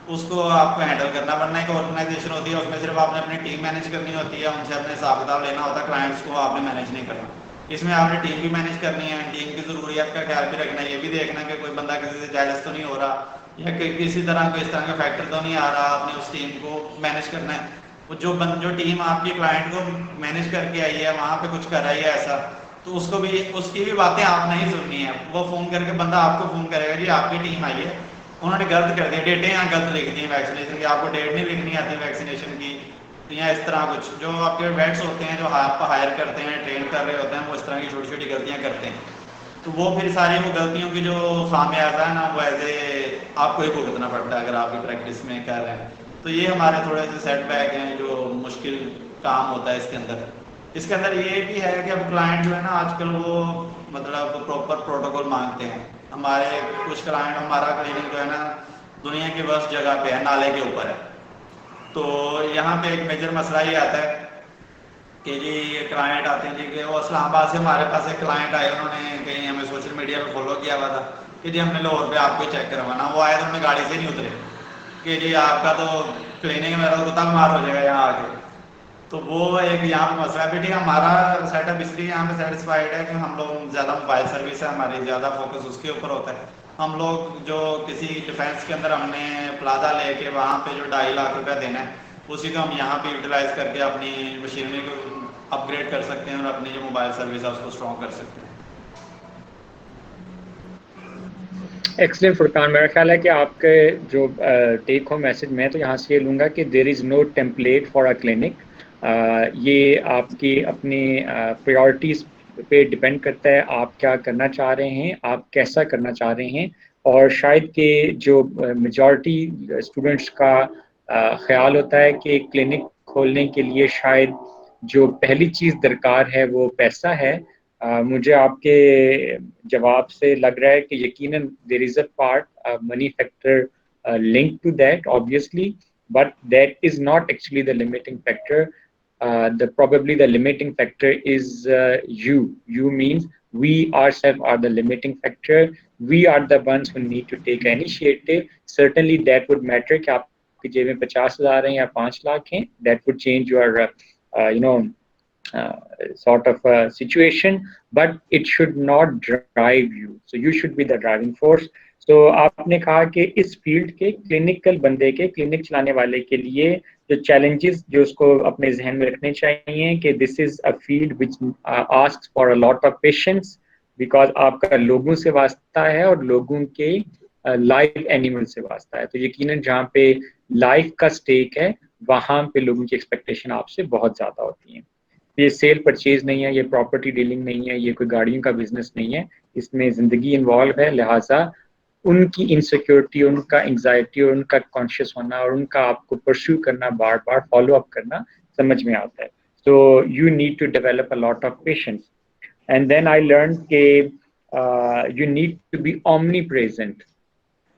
اس کو آپ کو ہینڈل کرنا پڑنا. ایک آرگنائزیشن ہوتی ہے اس میں صرف آپ نے اپنی ٹیم مینیج کرنی ہوتی ہے, ان سے اپنے حساب کتاب لینا ہوتا ہے, کلائنٹس کو آپ نے مینیج نہیں کرنا. اس میں آپ نے ٹیم بھی مینیج کرنی ہے, ٹیم کی ضروریات کا خیال بھی رکھنا ہے, یہ بھی دیکھنا کہ کوئی بندہ کسی سے جائز تو نہیں ہو رہا یا کہ کسی طرح کو اس طرح کا فیکٹر تو نہیں آ رہا. آپ نے اس ٹیم کو مینیج کرنا ہے. وہ جو ٹیم آپ کی کلائنٹ کو مینیج کر کے آئی ہے وہاں پہ کچھ کر رہی ہے ایسا, تو اس کو بھی اس کی بھی باتیں آپ نہیں سننی ہیں. وہ فون کر کے بندہ آپ کو فون کرے گا جی آپ کی ٹیم آئی ہے, انہوں نے غلط کر دیا, ڈیٹیں یہاں غلط لکھ دی ہیں ویکسینیشن کی, آپ کو ڈیٹ نہیں لکھنی آتی ویکسینیشن کی, یا اس طرح کچھ جو آپ کے ویٹس ہوتے ہیں جو آپ ہائر کرتے ہیں ٹرین کر رہے ہوتے ہیں وہ اس طرح کی چھوٹی چھوٹی غلطیاں کرتے ہیں. تو وہ پھر ساری وہ غلطیوں کی جو خامیازہ ہے نا وہ ایز اے آپ کو ہی بھگتنا پڑتا ہے اگر آپ کی پریکٹس میں کر رہے ہیں. تو یہ ہمارے تھوڑے سے سیٹ بیک ہیں جو مشکل کام ہوتا ہے اس کے اندر. اس کے اندر یہ بھی ہے کہ اب کلائنٹ جو ہے نا آج کل وہ مطلب پراپر پروٹوکول مانگتے ہیں. ہمارے کچھ کلائنٹ, ہمارا کلینک جو ہے نا دنیا کی ورسٹ جگہ پہ ہے, نالے کے اوپر ہے. تو یہاں پہ ایک میجر مسئلہ یہ آتا ہے کہ جی یہ کلائنٹ آتے ہیں جی کہ وہ اسلام آباد سے ہمارے پاس ایک کلائنٹ آئے, انہوں نے کہیں ہمیں سوشل میڈیا پہ فالو کیا ہوا تھا کہ جی ہم نے لاہور پہ آپ کو چیک کروانا. وہ آئے تو ہم نے گاڑی سے نہیں اترے کہ جی آپ کا تو کلینک میرا تو کتا مار ہو جائے گا یہاں آ کے. تو وہ ایک یہاں پہ مسئلہ ہے. بھی ٹھیک ہے, ہمارا سیٹ اپ اس لیے یہاں پہ سیٹسفائڈ ہے کہ ہم لوگ زیادہ موبائل سروس ہے ہماری, زیادہ فوکس اس کے اوپر ہوتا ہے. ہم لوگ جو کسی ڈیفینس کے اندر ہم نے پلازا لے کے وہاں پہ جو 2.5 لاکھ روپیہ دینا ہے اسی کو ہم یہاں پہ یوٹیلائز کر کے اپنی مشینری کو اپ گریڈ کر سکتے ہیں اور اپنی جو موبائل سروس ہے اس کو اسٹرانگ کر سکتے ہیں. ایکسلنٹ فرقان, میرا خیال ہے کہ آپ کے جو ٹیک ہوم میسج میں تو یہاں سے یہ لوں گا کہ دیر از نو ٹیمپلیٹ فار اے کلینک. یہ آپ کی اپنی پریورٹیز پہ ڈپینڈ کرتا ہے, آپ کیا کرنا چاہ رہے ہیں, آپ کیسا کرنا چاہ رہے ہیں. اور شاید کہ جو میجورٹی اسٹوڈنٹس کا خیال ہوتا ہے کہ کلینک کھولنے کے لیے شاید جو پہلی چیز درکار ہے وہ پیسہ ہے. مجھے آپ کے جواب سے لگ رہا ہے کہ یقیناً there is a part, money factor linked to that obviously, but that is not actually the limiting factor. Probably the limiting factor is you means we ourselves are the limiting factor. We are the ones who need to take initiative. Certainly that would matter کہ آپ کی جیب میں 50,000 ہیں یا 5 لاکھ ہیں. That would change your sort of situation, but it should not drive you. So you should be the driving force. So آپ نے کہا کہ اس فیلڈ کے کلینکل بندے کے, کلینک چلانے والے کے لیے جو چیلنجز جو اس کو اپنے ذہن میں رکھنے چاہیے کہ this is a field which asks for a lot of patience, because آپ کا لوگوں سے واسطہ ہے اور لوگوں کے لائف اینیمل سے واسطہ ہے. تو یقیناً جہاں پہ لائف کا اسٹیک ہے وہاں پہ لوگوں کی ایکسپیکٹیشن آپ سے بہت زیادہ ہوتی ہیں. یہ سیل پرچیز نہیں ہے, یہ پراپرٹی ڈیلنگ نہیں ہے, یہ کوئی گاڑیوں کا بزنس نہیں ہے, اس میں زندگی انوالو ہے. لہٰذا ان کی انسیکیورٹی, ان کا انگزائٹی اور ان کا کانشیس ہونا اور ان کا آپ کو پرسیو کرنا, بار بار فالو اپ کرنا سمجھ میں آتا ہے. So you need to develop a lot of patience. And then I learn کہ یو نیڈ ٹو بی اومنی پریزنٹ.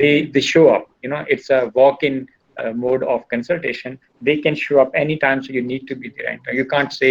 They show up, it's a walk-in mode of consultation. They can show up anytime, so you need to be there. You can't say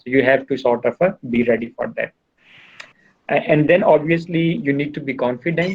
So you have to sort of be ready for that. And then obviously you need to be confident.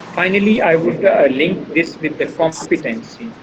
Finally, I would link this with the competency.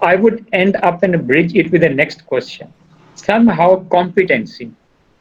I would end up and bridge it with the next question. Somehow competency,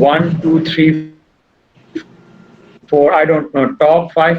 1, 2, 3, 4, I don't know, top 5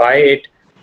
buy it.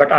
But I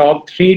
top 3,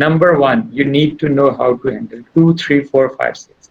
number 1, you need to know how to handle 2, 3, 4, 5, 6.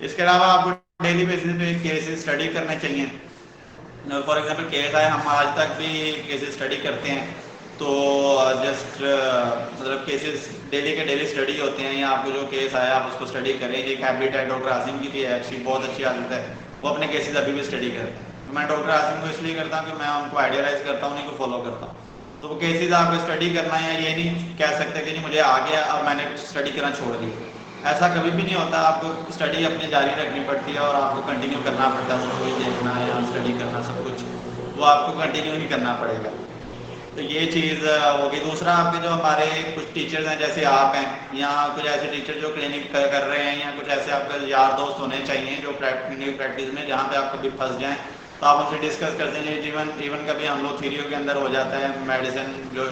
اس کے علاوہ آپ کو daily basis پہ cases study کرنے چاہیے. For example case آئے, ہم آج تک بھی کیسز اسٹڈی کرتے ہیں, تو جسٹ مطلب کیسز ڈیلی کے ڈیلی اسٹڈی ہوتے ہیں, یا آپ کو جو کیس آیا آپ اس کو اسٹڈی کریں. ایک ہیبٹ ہے ڈاکٹر عاصم کی بھی ہے, ایکچولی بہت اچھی عادت ہے, وہ اپنے کیسز ابھی بھی اسٹڈی کرتے ہیں. میں ڈاکٹر عاصم کو اس لیے کرتا ہوں کہ میں ان کو آئیڈیالائز کرتا ہوں, انہیں کو فالو کرتا ہوں. تو وہ کیسز آپ کو اسٹڈی کرنا ہے, یہ نہیں کہہ سکتے کہ مجھے آ گیا اب میں نے اسٹڈی کرنا چھوڑ دیا. ایسا کبھی بھی نہیں ہوتا. آپ کو اسٹڈی اپنی جاری رکھنی پڑتی ہے, اور آپ کو کنٹینیو کرنا پڑتا ہے. سب کچھ دیکھنا ہے یا اسٹڈی کرنا, سب کچھ وہ آپ کو کنٹینیو ہی کرنا پڑے گا. تو یہ چیز ہوگی. دوسرا آپ کے جو ہمارے کچھ ٹیچرز ہیں جیسے آپ ہیں, یا کچھ ایسے ٹیچر جو کلینک کر رہے ہیں, یا کچھ ایسے آپ کے یار دوست ہونے چاہیے جو کلینک پریکٹس میں جہاں پہ آپ کبھی پھنس جائیں تو آپ ان سے ڈسکس کرتے ہیں. ایون کبھی ہم لوگ تھیریوں کے اندر ہو جاتا ہے میڈیسن جو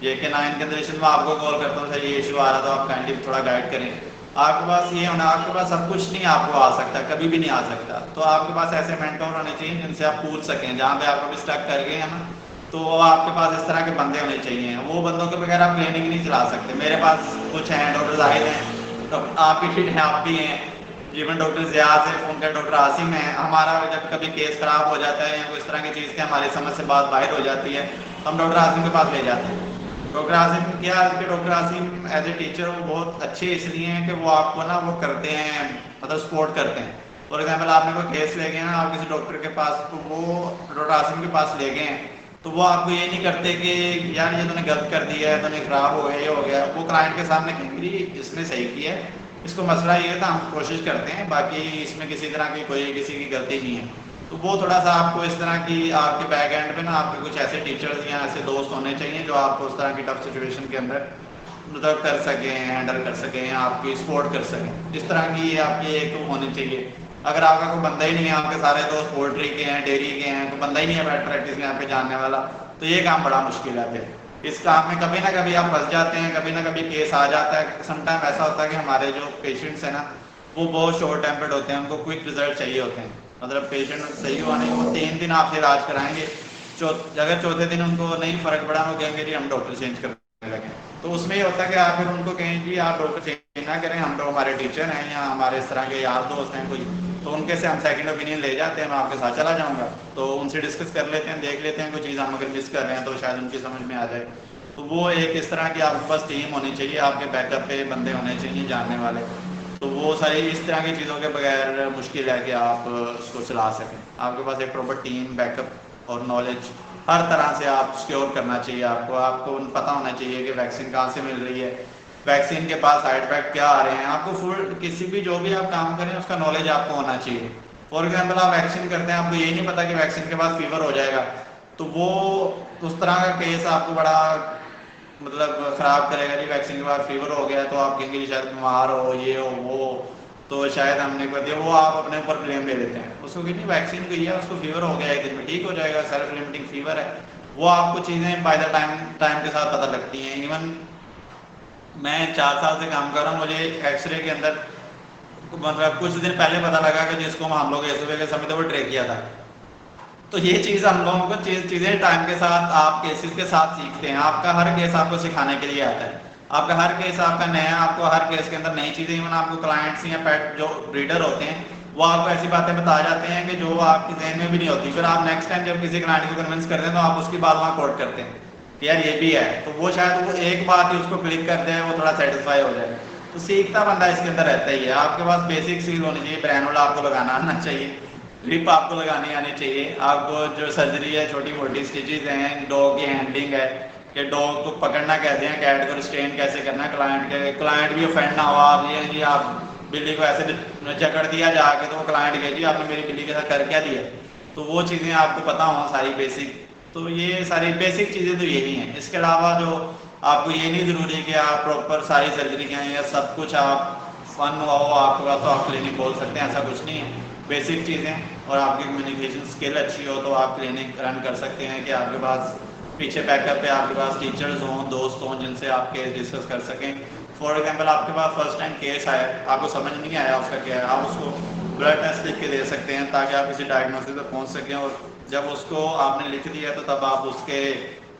یہ کہ 9 کے اندر میں آپ کو کال کرتا ہوں, سر یہ ایشو آ رہا تھا, آپ کائنڈلی تھوڑا گائڈ کریں. آپ کے پاس یہ ہونا, آپ کے پاس سب کچھ نہیں آپ کو آ سکتا, کبھی بھی نہیں آ سکتا. تو آپ کے پاس ایسے مینٹور ہونے چاہیے جن سے آپ پوچھ سکیں. جہاں پہ آپ کبھی اسٹک کر گئے ہیں نا, تو آپ کے پاس اس طرح کے بندے ہونے چاہیے. وہ بندوں کے بغیر آپ کلینک نہیں چلا سکتے. میرے پاس کچھ ہیں, ڈاکٹر زاہد ہیں, آپ کی ہیں, آپ بھی ہیں, ایون ڈاکٹر زیاد ہے, ان کا ڈاکٹر عاصم ہے. ہمارا جب کبھی کیس خراب ہو جاتا ہے یا کوئی اس طرح کی چیز کہ ہماری سمجھ سے بات باہر ہو جاتی ہے, ہم ڈاکٹر عاصم کے پاس لے جاتے ہیں. ڈاکٹر عاصم کیا کہ doctor Asim as a teacher وہ بہت اچھے اس لیے ہیں کہ وہ آپ کو نا وہ کرتے ہیں, مطلب سپورٹ کرتے ہیں. فار ایگزامپل آپ نے کوئی کیس لے گئے ہیں آپ کسی ڈاکٹر کے پاس, تو وہ ڈاکٹر عاصم کے پاس لے گئے ہیں, تو وہ آپ کو یہ نہیں کرتے کہ یار یہ تو نے غلط کر دیا ہے, تو نے خراب ہو گیا, یہ ہو گیا. وہ کلائنٹ کے سامنے کہیں گے اس نے صحیح کیا ہے, اس کو مسئلہ یہ تھا, ہم کوشش کرتے ہیں, باقی اس میں کسی طرح کی کوئی کسی کی غلطی نہیں ہے. تو وہ تھوڑا سا آپ کو اس طرح کی آپ کے بیک اینڈ پہ نا آپ کے کچھ ایسے ٹیچرز یا ایسے دوست ہونے چاہیے جو آپ کو اس طرح کی ٹف سچویشن کے اندر مطلب کر سکیں, ہینڈل کر سکیں, آپ کی سپورٹ کر سکیں. اس طرح کی آپ کی ایک ہونی چاہیے. اگر آپ کا کوئی بندہ ہی نہیں ہے, آپ کے سارے دوست پولٹری کے ہیں, ڈیری کے ہیں, کوئی بندہ ہی نہیں ہے بیٹ پریکٹس میں آپ کے جاننے والا, تو یہ کام بڑا مشکل ہے. اس کام میں کبھی نہ کبھی آپ پھنس جاتے ہیں, کبھی نہ کبھی کیس آ جاتا ہے. سم ٹائم ایسا ہوتا ہے کہ ہمارے جو پیشنٹس ہیں نا وہ بہت شارٹ ٹیمپرڈ ہوتے ہیں, ان کو کوئک رزلٹ چاہیے ہوتے ہیں. مطلب پیشنٹ صحیح ہوا نہیں, وہ 3 دن آپ سے علاج کرائیں گے, اگر چوتھے دن ان کو نہیں فرق پڑا, وہ کہیں گے جی ہم ڈاکٹر چینج کرنے لگے. تو اس میں یہ ہوتا ہے کہ آپ پھر ان کو کہیں جی آپ ڈاکٹر چینج نہ کریں, ہم تو ہمارے ٹیچر ہیں یا ہمارے اس طرح کے یار دوست ہیں کوئی, تو ان کے سے ہم سیکنڈ اوپینین لے جاتے ہیں. میں آپ کے ساتھ چلا جاؤں گا, تو ان سے ڈسکس کر لیتے ہیں, دیکھ لیتے ہیں کوئی چیز ہم اگر مس کر رہے ہیں تو شاید ان کی سمجھ میں آ جائے. تو وہ ایک اس طرح کی آپ کے پاس ٹیم ہونی چاہیے, آپ کے بیک اپ پہ بندے ہونے چاہیے جاننے والے. تو وہ ساری اس طرح کی چیزوں کے بغیر مشکل ہے کہ آپ اس کو چلا سکیں. آپ کے پاس ایک پراپر ٹیم, بیک اپ اور نالج ہر طرح سے آپ سکیور کرنا چاہیے. آپ کو پتہ ہونا چاہیے کہ ویکسین کہاں سے مل رہی ہے, ویکسین کے بعد سائڈ افیکٹ کیا آ رہے ہیں. آپ کو فل کسی بھی جو بھی آپ کام کریں اس کا نالج آپ کو ہونا چاہیے. فار ایگزامپل آپ ویکسین کرتے ہیں, آپ کو یہ نہیں پتا کہ ویکسین کے بعد فیور ہو جائے گا, تو وہ اس طرح کا کیس آپ کو بڑا مطلب خراب کرے گا. جی ویکسین کے بعد فیور ہو گیا تو آپ کہیں گے شاید بیمار ہو, یہ ہو وہ, تو شاید ہم نے کر دیا. وہ آپ اپنے اوپر بلیم لے لیتے ہیں. اس کو کہ نہیں ویکسین گئی ہے, اس کو فیور ہو گیا, 1 دن میں ٹھیک ہو جائے گا, سیلف لمیٹنگ فیور ہے. وہ آپ کو چیزیں بائی دا ٹائم کے ساتھ پتہ لگتی ہیں. ایون میں 4 سال سے کام کر رہا ہوں, مجھے ایکس رے کے اندر مطلب کچھ دن پہلے پتہ لگا کہ جس کو ہم لوگ ایس کے سمجھتے وہ ٹریکیا تھا. تو یہ چیز ہم لوگوں کو چیزیں ٹائم کے ساتھ آپ کیسز کے ساتھ سیکھتے ہیں. آپ کا ہر کیس آپ کو سکھانے کے لیے آتا ہے. آپ کا ہر کیس آپ کا نیا, آپ کو ہر کیس کے اندر نئی چیزیں, ایون آپ کو کلائنٹس یا پیٹ جو بریڈر ہوتے ہیں وہ آپ کو ایسی باتیں بتا جاتے ہیں کہ جو آپ کے ذہن میں بھی نہیں ہوتی. پھر آپ نیکسٹ ٹائم جب کسی کلائنٹ کو کنونس کرتے ہیں تو آپ اس کی بات وہاں کوٹ کرتے ہیں کہ یار یہ بھی ہے, تو وہ شاید وہ ایک بات ہی اس کو کلک کر دے, وہ تھوڑا سیٹسفائی ہو جائے. تو سیکھتا بندہ اس کے اندر رہتا ہی ہے. آپ کے پاس بیسک سکل ہونی چاہیے. برینول آپ کو لگانا آنا چاہیے, ڈرپ آپ کو لگانی آنی چاہیے. آپ کو جو سرجری ہے, چھوٹی موٹی اسٹیچز ہیں, ڈاگ کی ہینڈلنگ ہے کہ ڈاگ کو پکڑنا کہتے ہیں, کیٹ کو ریسٹین کیسے کرنا ہے, کلائنٹ بھی افینڈ نہ ہو. آپ یہ جی آپ بلی کو ایسے جکڑ دیا جا کے, تو وہ کلائنٹ کہ جی آپ نے میری بلی کے ساتھ کر کیا دیا. تو وہ چیزیں آپ کو پتہ ہوں ساری بیسک. تو یہ ساری بیسک چیزیں تو یہی ہیں. اس کے علاوہ جو آپ کو یہ نہیں ضروری کہ آپ پراپر ساری سرجری کریں یا سب کچھ آپ فن ہو آپ کے پاس تو آپ کلینک کھول سکتے ہیں, ایسا کچھ نہیں ہے. بیسک چیزیں اور آپ کی کمیونیکیشن اسکل اچھی ہو تو آپ کلینک رن کر سکتے ہیں کہ آپ کے پاس پیچھے بیک اپ پہ آپ کے پاس ٹیچرز ہوں, دوست ہوں جن سے آپ کیس ڈسکس کر سکیں. فار ایگزامپل آپ کے پاس فرسٹ ٹائم کیس آیا, آپ کو سمجھ نہیں آیا اس کا کیا ہے, آپ اس کو بلڈ ٹیسٹ لکھ کے دے سکتے ہیں تاکہ آپ کسی ڈائگنوسس پہ پہنچ سکیں. اور جب اس کو آپ نے لکھ دیا تو تب آپ اس کے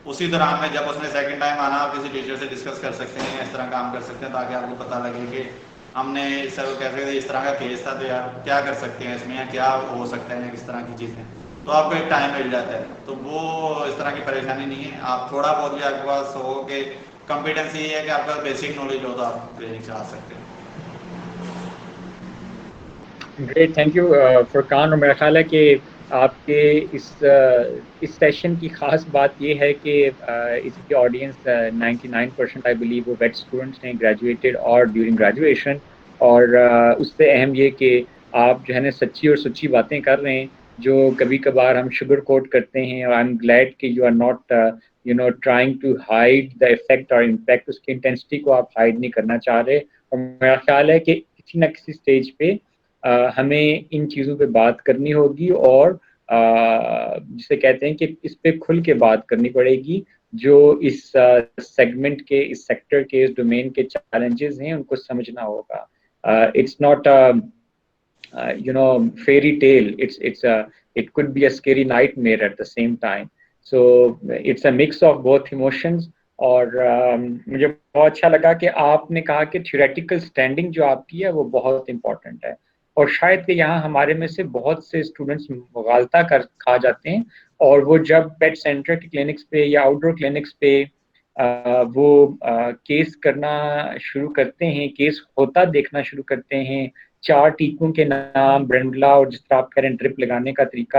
اسی دوران میں جب اس نے سیکنڈ ٹائم آنا آپ کسی ٹیچر سے ڈسکس کر سکتے ہیں, اس طرح کام کر سکتے ہیں, تاکہ آپ کو پتہ لگے کہ ہم نے سر وہ کہہ سکتے اس طرح کا کیس تھا تو یار کیا کر سکتے ہیں اس میں, یا کیا ہو سکتا ہے, کس طرح کی چیزیں, تو آپ کو ایک ٹائم مل جاتا ہے. تو وہ اس طرح کی پریشانی نہیں ہے. آپ تھوڑا بہت بھی آپ کے پاس ہو کہ کمپیٹنس یہ ہے کہ آپ کا بیسک نالج ہو تو آپ ٹریننگ سے آ سکتے ہیں. گریٹ, تھینک یو فرقان. اور میرا خیال ہے کہ آپ کے اس سیشن کی خاص بات یہ ہے کہ اس کی آڈینس 99% آئی بلیو وہ ویٹ اسٹوڈنٹس ہیں, گریجویٹڈ اور ڈیورنگ گریجویشن. اور اس سے اہم یہ کہ آپ جو ہے نا سچی اور سچی باتیں کر رہے ہیں, جو کبھی کبھار ہم شوگر کوٹ کرتے ہیں. اور آئی ایم گلیڈ کہ you are not trying to hide the effect اور امپیکٹ, اس کی انٹینسٹی کو آپ ہائڈ نہیں کرنا چاہ رہے. اور میرا خیال ہے کہ کسی نہ کسی اسٹیج پہ ہمیں ان چیزوں پہ بات کرنی ہوگی, اور جسے کہتے ہیں کہ اس پہ کھل کے بات کرنی پڑے گی. جو اس سیگمنٹ کے, اس سیکٹر کے, اس ڈومین کے چیلنجز ہیں ان کو سمجھنا ہوگا. It's not fairy tale, it could be a scary nightmare at the same time. So it's a mix of both emotions. اور مجھے بہت اچھا لگا کہ آپ نے کہا کہ تھیوریٹیکل اسٹینڈنگ جو آپ کی ہے وہ بہت امپورٹنٹ ہے. اور شاید کہ یہاں ہمارے میں سے بہت سے اسٹوڈنٹس مغالطہ کھا جاتے ہیں, اور وہ جب پیٹ سینٹر کے کلینکس پہ یا آؤٹ ڈور کلینکس پہ وہ کیس کرنا شروع کرتے ہیں, کیس ہوتا دیکھنا شروع کرتے ہیں, 4 ٹیکوں کے نام, برینڈلا, اور جس طرح آپ کہہ رہے ہیں ڈرپ لگانے کا طریقہ,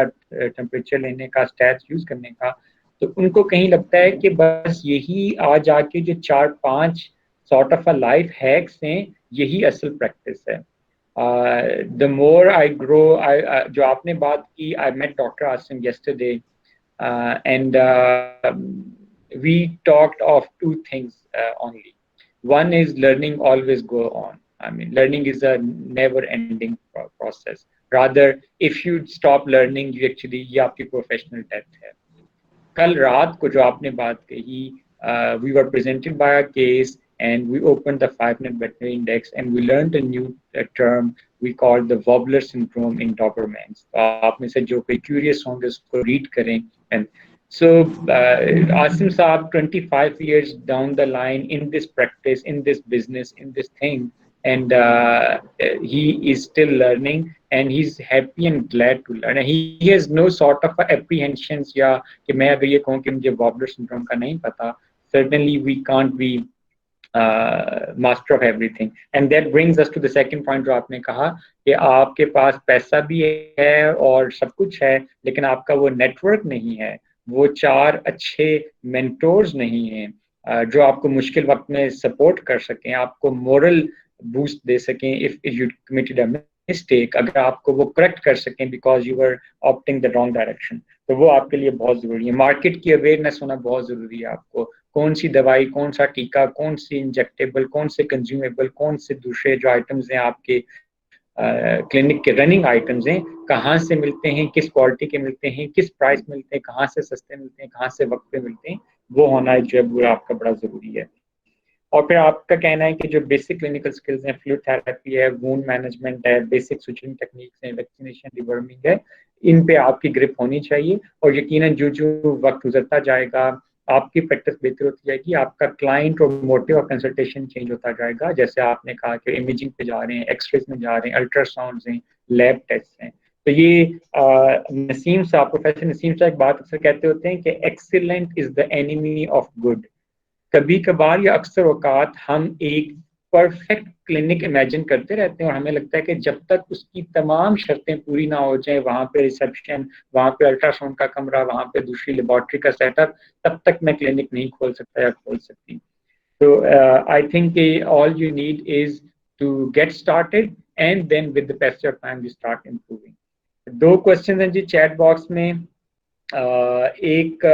ٹیمپریچر لینے کا, اسٹیٹس یوز کرنے کا, تو ان کو کہیں لگتا ہے کہ بس یہی آج آ کے جو 4-5 سارٹ آف لائف ہیکس ہیں یہی اصل پریکٹس ہے. The more I grow, جو آپ نے بات کی, I met Dr. Asim yesterday, and we talked of 2 things only. One is learning always go on. I mean, learning is a never-ending process. Rather, if you stop learning, you actually یہ آپ کی professional death ہے. کل رات کو جو آپ نے بات کہی, we were presented by a case and we opened the 5-minute veterinary index and we learned a new term we called the wobbler syndrome in Dobermans. آپ میں سے جو کوئی curious ہوں گے اس کو read کریں. And so Asim Saab, 25 years down the line in this practice, in this business, in this thing, and he is still learning and he's happy and glad to learn. He has no sort of apprehensions یا کہ میں اگر یہ کہوں کہ مجھے وابلر syndrome کا نہیں پتا, certainly we can't be master of everything. And that brings us to the second point جو آپ نے کہا کہ آپ کے پاس پیسہ بھی ہے اور سب کچھ ہے, لیکن آپ کا وہ نیٹ ورک نہیں ہے, وہ 4 اچھے مینٹورز نہیں ہیں جو آپ کو مشکل وقت میں سپورٹ کر سکیں, آپ کو مورل بوسٹ دے سکیں if you committed a mistake, اگر آپ کو وہ کریکٹ کر سکیں because you were opting the wrong direction. تو وہ آپ کے لیے بہت ضروری ہے. مارکیٹ کی اویئرنیس ہونا بہت ضروری ہے. آپ کو کون سی دوائی, کون سا ٹیکہ, کون سی انجیکٹیبل, کون سے کنزیومیبل, کون سے دوسرے جو آئٹمز ہیں آپ کے کلینک کے رننگ آئٹمز ہیں, کہاں سے ملتے ہیں, کس کوالٹی کے ملتے ہیں, کس پرائس ملتے ہیں, کہاں سے سستے ملتے ہیں, کہاں سے وقت پہ ملتے ہیں, وہ ہونا جو ہے وہ آپ کا بڑا ضروری ہے. اور پھر آپ کا کہنا ہے کہ جو بیسک کلینکل سکلز ہیں, فلوئڈ تھراپی ہے, وونڈ مینجمنٹ ہے, بیسک سوچنگ ٹیکنیکس ہیں, ویکسینیشن, ڈیورمنگ ہے, ان پہ آپ کی گرپ ہونی چاہیے. اور یقیناً جو وقت گزرتا جائے گا آپ کی پریکٹس بہتر ہوتی جائے گی, آپ کا کلائنٹ اور موٹیو اور کنسلٹیشن چینج ہوتا جائے گا. جیسے آپ نے کہا کہ امیجنگ پہ جا رہے ہیں, ایکس ریز میں جا رہے ہیں, الٹرا ساؤنڈز ہیں, لیب ٹیسٹ ہیں. تو یہ نسیم صاحب, پروفیسر نسیم صاحب ایک بات اکثر کہتے ہوتے ہیں کہ excellent is the enemy of good. کبھی کبھار یا اکثر اوقات ہم ایک پرفیکٹ کلینک امیجن کرتے رہتے ہیں اور ہمیں لگتا ہے کہ جب تک اس کی تمام شرطیں پوری نہ ہو جائیں, وہاں پہ ریسیپشن, وہاں پہ الٹرا ساؤنڈ کا کمرہ, وہاں پہ دوسری لیبارٹری کا سیٹ اپ, تب تک میں کلینک نہیں کھول سکتا یا کھول سکتی. تو آئی تھنک کہ all you need is to get started and then with the passage of time you start improving. 2 question ہیں جی چیٹ باکس میں. ایک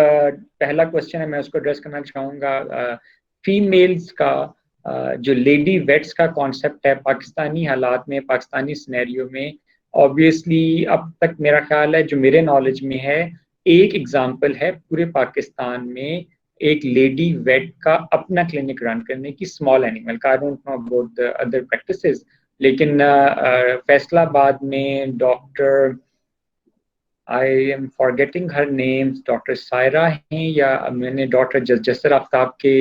پہلا کوشچن ہے, میں اس کو ایڈریس کرنا چاہوں گا. فیمیلز کا جو لیڈی ویٹس کا کانسیپٹ ہے پاکستانی حالات میں, پاکستانی سینیریو میں, obviously اب تک میرا خیال ہے جو میرے نالج میں ہے, ایک ایگزامپل ہے پورے پاکستان میں ایک لیڈی ویٹ کا اپنا کلینک رن کرنے کی, اسمال اینیمل کا. I don't know about the other practices, لیکن فیصل آباد میں doctor I am forgetting her names, doctor Saira ہیں یا میں نے ڈاکٹر جسر آفتاب کے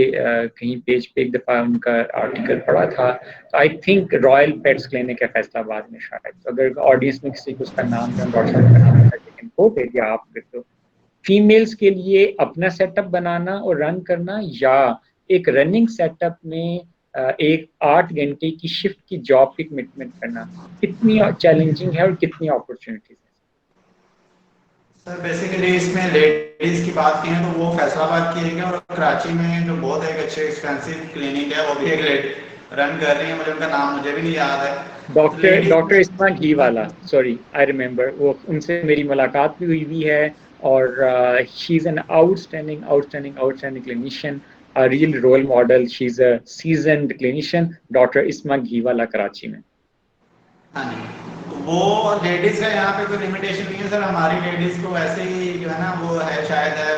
کہیں پیج پہ ایک دفعہ ان کا آرٹیکل پڑھا تھا. I think Royal pets clinic ہے فیصل آباد میں شاید. تو اگر آڈینس میں کسی کو اس کا نام یا ڈاکٹر صاحب کا نام پتا ہے یا آپ پھر تو فیمیلز کے لیے اپنا سیٹ اپ بنانا اور رن کرنا یا ایک رننگ سیٹ اپ میں ایک 8 گھنٹے کی شفٹ کی جاب کی کمٹمنٹ کرنا کتنی چیلنجنگ ہے اور کتنی اپرچونیٹیز ہیں؟ سر بیسیکلی اس میں لیڈیز کی بات کی ہے تو وہ فیصل آباد کی ہے اور کراچی میں جو بہت ایک اچھے ایکسپینسو کلینک ہے وہ بھی ایک رن کر رہی ہیں. مجھے ان کا نام مجھے بھی نہیں یاد ہے. ڈاکٹر اسما گھی والا, سوری آئی ریمبر, وہ ان سے میری ملاقات بھی ہوئی ہے اور she is an outstanding clinician, real role model. She is a seasoned clinician, doctor Asma Ghee wala Karachi میں. ہاں جی, وہ لیڈیز کا یہاں پہ کوئی لمیٹیشن نہیں ہے سر. ہماری لیڈیز کو ویسے ہی جو ہے نا وہ ہے شاید ہے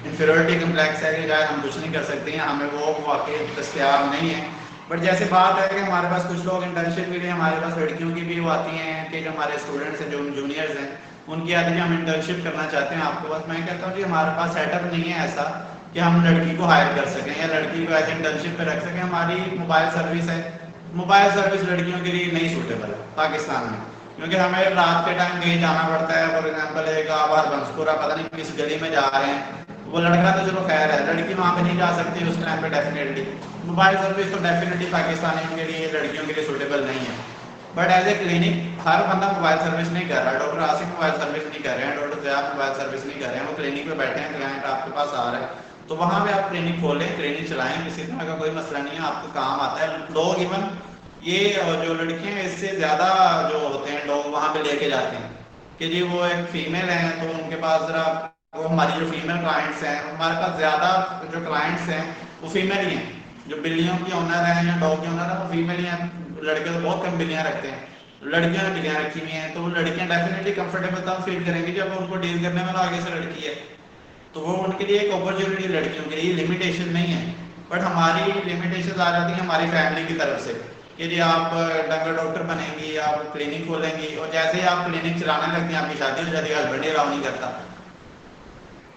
انفیریورٹی کمپلیکس ہے کہ شاید ہم کچھ نہیں کر سکتے ہیں, ہمیں وہ واقعی دستیاب نہیں ہے. بٹ جیسے بات ہے کہ ہمارے پاس کچھ لوگ انٹرنشپ کے لیے ہمارے پاس لڑکیوں کی بھی وہ آتی ہیں کہ جو ہمارے اسٹوڈنٹس ہیں جو جونیئرز ہیں ان کی آتی ہے ہم انٹرنشپ کرنا چاہتے ہیں آپ کے پاس. میں کہتا ہوں کہ ہمارے پاس سیٹ اپ نہیں ہے ایسا کہ ہم لڑکی کو ہائر کر سکیں یا لڑکی کو ایسے انٹرنشپ پہ رکھ سکیں. ہماری موبائل سروس ہے, موبائل سروس لڑکیوں کے لیے نہیں سوٹیبل ہے پاکستان میں, کیونکہ ہمیں رات کے ٹائم کہیں جانا پڑتا ہے. فار ایگزامپل ایک آپ بنسپورہ پتہ نہیں کس گلی میں جا رہے ہیں, وہ لڑکا تو چلو خیر ہے, لڑکی وہاں پہ نہیں جا سکتی اس ٹائم پہ. ڈیفینیٹلی موبائل سروس تو ڈیفینیٹلی پاکستانیوں کے لیے لڑکیوں کے لیے سوٹیبل نہیں ہے. بٹ ایز اے کلینک ہر بندہ موبائل سروس نہیں کر رہا. ڈاکٹر آصف موبائل سروس نہیں کر رہے ہیں, ڈاکٹر زیاد موبائل سروس نہیں کر رہے ہیں. وہ کلینک پہ بیٹھے ہیں, کلائنٹ آپ کے پاس آ رہا ہے تو وہاں پہ آپ کلینک کھولیں, کلینک چلائیں, کسی طرح کا کوئی مسئلہ نہیں ہے, آپ کو کام آتا ہے. لوگ ایون یہ جو لڑکیاں ہیں اس سے زیادہ جو ہوتے ہیں لوگ وہاں پہ لے کے جاتے ہیں کہ جی وہ ایک فیمیل ہیں تو ان کے پاس ذرا وہ ہماری جو فیمیل کلائنٹس ہیں, ہمارے پاس زیادہ جو کلائنٹس ہیں وہ فیمیل ہی ہیں. جو بلیوں کی آنر ہیں یا ڈاگ کی آنر ہیں وہ فیمیل ہی ہیں. لڑکے تو بہت کم بلیاں رکھتے ہیں, لڑکیاں نے بلیاں رکھی ہوئی ہیں تو وہ لڑکیاں ڈیفینیٹلی کمفرٹیبل تب فیل کریں گی جب ان کو ڈیل کرنے والا آگے سے لڑکی ہے. تو وہ ان کے لیے ایک اپرچونیٹی لڑکیوں کے لیے لمیٹیشن نہیں ہے. بٹ ہماری لمیٹیشن آ جاتی ہیں ہماری فیملی کی طرف سے کہ جی آپ ڈنگر ڈاکٹر بنیں گی, آپ کلینک کھولیں گی, اور جیسے ہی آپ کلینک چلانے لگتی ہیں آپ کی شادی ہو جاتی ہے, ہسبینڈ ہی الاؤ نہیں کرتا.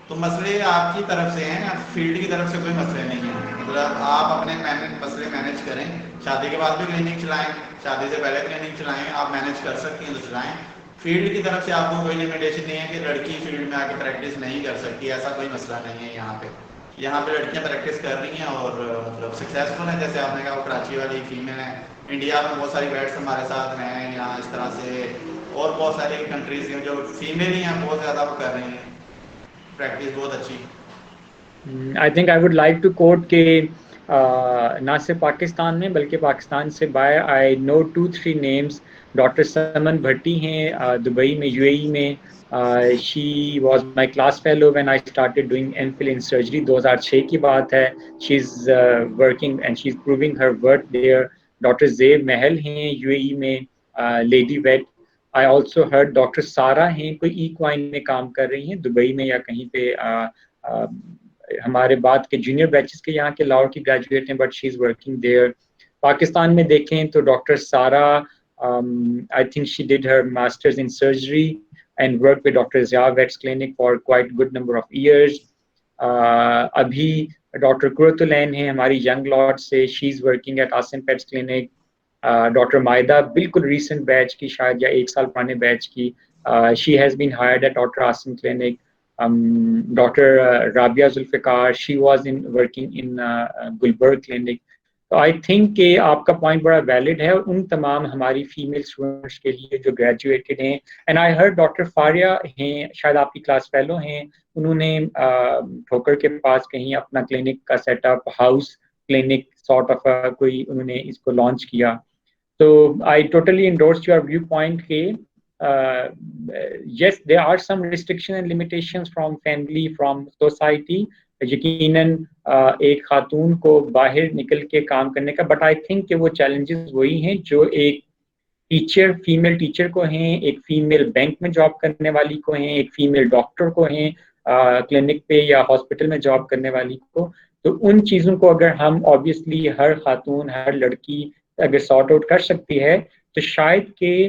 تو مسئلے آپ کی طرف سے ہیں, فیلڈ کی طرف سے کوئی مسئلے نہیں ہیں. مطلب آپ اپنے مسئلے مینیج کریں, شادی کے بعد بھی کلینک چلائیں, شادی سے پہلے کلینک چلائیں, آپ مینیج کر سکتے ہیں تو چلائیں. فیلڈ کی طرف سے آپ کو کوئی لمیٹیشن نہیں ہے کہ لڑکی فیلڈ میں آ کے پریکٹس نہیں کر سکتی, ایسا کوئی مسئلہ نہیں ہے. یہاں پہ لڑکیاں پریکٹس کر رہی ہیں اور مطلب سکسیزفل ہیں. جیسے آپ نے کہا وہ کراچی والی فیمیل ہیں, انڈیا میں بہت ساری بیٹس ہمارے ساتھ ہیں یہاں اس طرح سے, اور بہت ساری کنٹریز ہیں جو فیمیل ہی ہیں بہت زیادہ وہ کر رہی ہیں پریکٹس بہت اچھی. I think I would like to quote کہ نہ صرف پاکستان میں بلکہ پاکستان سے باہر آئی نو 2-3 نیمز. ڈاکٹر سمن بھٹی ہیں دبئی میں, یو اے ای میں. She was my class fellow when I started doing M Phil in surgery. 2006 کی بات ہے. She is working and she is proving her worth there. Doctor Zeb Mahal ہیں یو اے ای میں, lady vet. I also heard doctor Sara ہیں, کوئی ای coin میں کام کر رہی ہیں دبئی میں یا کہیں پہ. ہمارے بعد کے جونیئر بیچز کے یہاں کے لاہور کی گریجویٹ ہیں, but she is working there. Pakistan میں دیکھیں تو doctor Sara, I think she did her masters in surgery and work with doctor Zia vets clinic for quite good number of years. ابھی ڈاکٹر قرۃ العین ہیں ہماری ینگ لاٹ سے, she is working at Asim pets clinic. Doctor Maida بالکل recent بیچ کی, شاید یا 1 سال پرانے بیچ کی, she has been hired at doctor Asim clinic. Doctor Rabia Zulfiqar, she was working in Gulberg clinic. تو آئی تھنک کہ آپ کا پوائنٹ بڑا ویلڈ ہے, اور ان تمام ہماری فیمیل اسٹوڈنٹس کے لیے جو گریجویٹڈ ہیں. And I heard doctor Faria ہیں, شاید آپ کی کلاس فیلو ہیں, انہوں نے ٹھوکر کے پاس کہیں اپنا کلینک کا set up, house clinic sort of کوئی انہوں نے اس کو لانچ کیا. تو I totally endorse your view point کہ yes there are some restrictions and limitations from family, from society. یقیناً ایک خاتون کو باہر نکل کے کام کرنے کا, بٹ آئی تھنک کہ وہ چیلنجز وہی ہیں جو ایک ٹیچر, فیمیل ٹیچر کو ہیں, ایک فیمیل بینک میں جاب کرنے والی کو ہیں, ایک فیمیل ڈاکٹر کو ہیں کلینک پہ یا ہاسپٹل میں جاب کرنے والی کو. تو ان چیزوں کو اگر ہم obviously ہر خاتون, ہر لڑکی اگر سارٹ آؤٹ کر سکتی ہے تو شاید کہ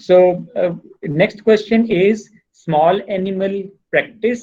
So next question is small animal practice।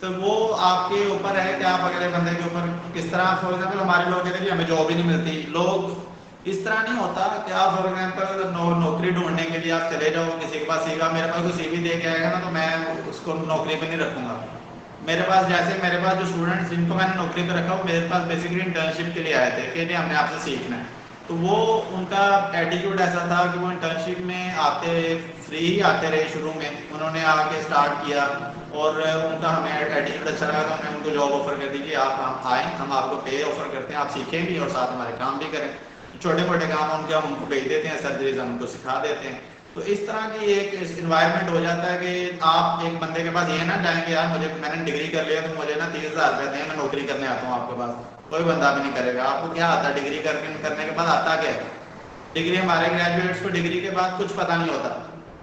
تو وہ آپ کے اوپر ہے کہ آپ اگلے بندے کے اوپر کس طرح. فار ایگزامپل ہمارے لوگ کہتے ہیں کہ ہمیں جاب ہی نہیں ملتی. لوگ اس طرح نہیں ہوتا کہ آپ فار ایگزامپل نوکری ڈھونڈنے کے لیے آپ چلے جاؤ کسی کے پاس, سیکھا میرے پاس کوئی سی وی دے کے آئے گا نا تو میں اس کو نوکری پہ نہیں رکھوں گا. میرے پاس جیسے میرے پاس جو اسٹوڈنٹس جن کو میں نے نوکری پہ رکھا وہ میرے پاس بیسکلی انٹرنشپ کے لیے آئے تھے کہ نہیں ہم نے آپ سے سیکھنا ہے. تو وہ ان کا ایٹیٹیوڈ ایسا تھا کہ وہ انٹرنشپ میں آتے فری ہی آتے رہے. شروع میں انہوں نے آ کے اسٹارٹ کیا اور ان کا ہمیں ایٹیٹیوڈ اچھا لگا تو ہم نے ان کو جاب آفر کر دی کہ آپ آئیں, ہم آپ کو پے آفر کرتے ہیں, آپ سیکھیں بھی اور ساتھ ہمارے کام بھی کریں. چھوٹے موٹے کام ان کے ہم ان کو بھیج دیتے ہیں, سرجریز ہم ان کو سکھا دیتے ہیں. تو اس طرح کی ایک انوائرمنٹ ہو جاتا ہے کہ آپ ایک بندے کے پاس یہ نہ جائیں گے یار مجھے میں نے ڈگری کر لیا تو مجھے نا 30,000 روپے دیں میں نوکری کرنے آتا ہوں آپ کے پاس. کوئی بندہ بھی نہیں کرے گا. آپ کو کیا آتا ہے ڈگری کرنے کے بعد آتا کیا ہے؟ ڈگری ہمارے گریجویٹس کو ڈگری کے بعد کچھ پتہ نہیں ہوتا.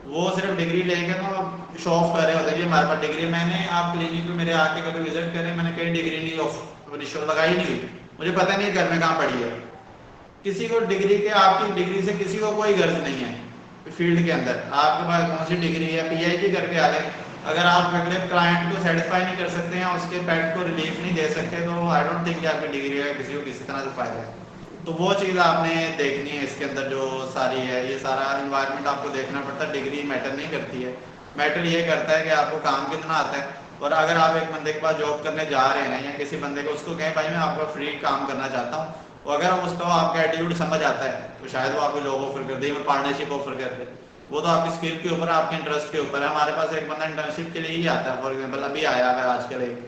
وہ صرف ڈگری لے کے تو شو آف کر رہے ہوتے ہیں کہ ہمارے پاس ڈگری. میں نے آپ کلینک پہ میرے آ کے کبھی وزٹ کریں, میں نے کہیں ڈگری نہیں شو لگائی نہیں ہوئی. مجھے پتہ نہیں گھر میں کہاں پڑھی ہے. کسی کو ڈگری کے آپ کی ڈگری سے کسی کو کوئی غرض نہیں ہے فیلڈ کے اندر. آپ کے پاس کون سی ڈگری ہے, پی ایچ ڈی کر کے آ جائیں. اگر آپ اگلے کلائنٹ کو سیٹسفائی نہیں کر سکتے ہیں, اس کے پیٹ کو ریلیف نہیں دے سکتے تو آئی ڈونٹ تھنک کہ آپ کی ڈگری ہے کسی کو کسی طرح سے فائدہ ہے. تو وہ چیز آپ نے دیکھنی ہے اس کے اندر جو ساری ہے. یہ سارا انوائرمنٹ آپ کو دیکھنا پڑتا ہے. ڈگری میٹر نہیں کرتی ہے. میٹر یہ کرتا ہے کہ آپ کو کام کتنا آتا ہے. اور اگر آپ ایک بندے کے پاس جاب کرنے جا رہے ہیں یا کسی بندے کو اس کو کہیں بھائی میں آپ کا فری کام کرنا چاہتا ہوں, اور اگر اس کو آپ کا ایٹیٹیوڈ سمجھ آتا ہے تو شاید وہ آپ کو جاب آفر کر دے یا پارٹنرشپ آفر کر دے. وہ تو آپ کی اسکل کے اوپر آپ کے انٹرسٹ کے اوپر ہے. ہمارے پاس ایک بندہ انٹرنشپ کے لیے ہی آتا ہے فار ایگزامپل ابھی آیا ہے آج کل ایک,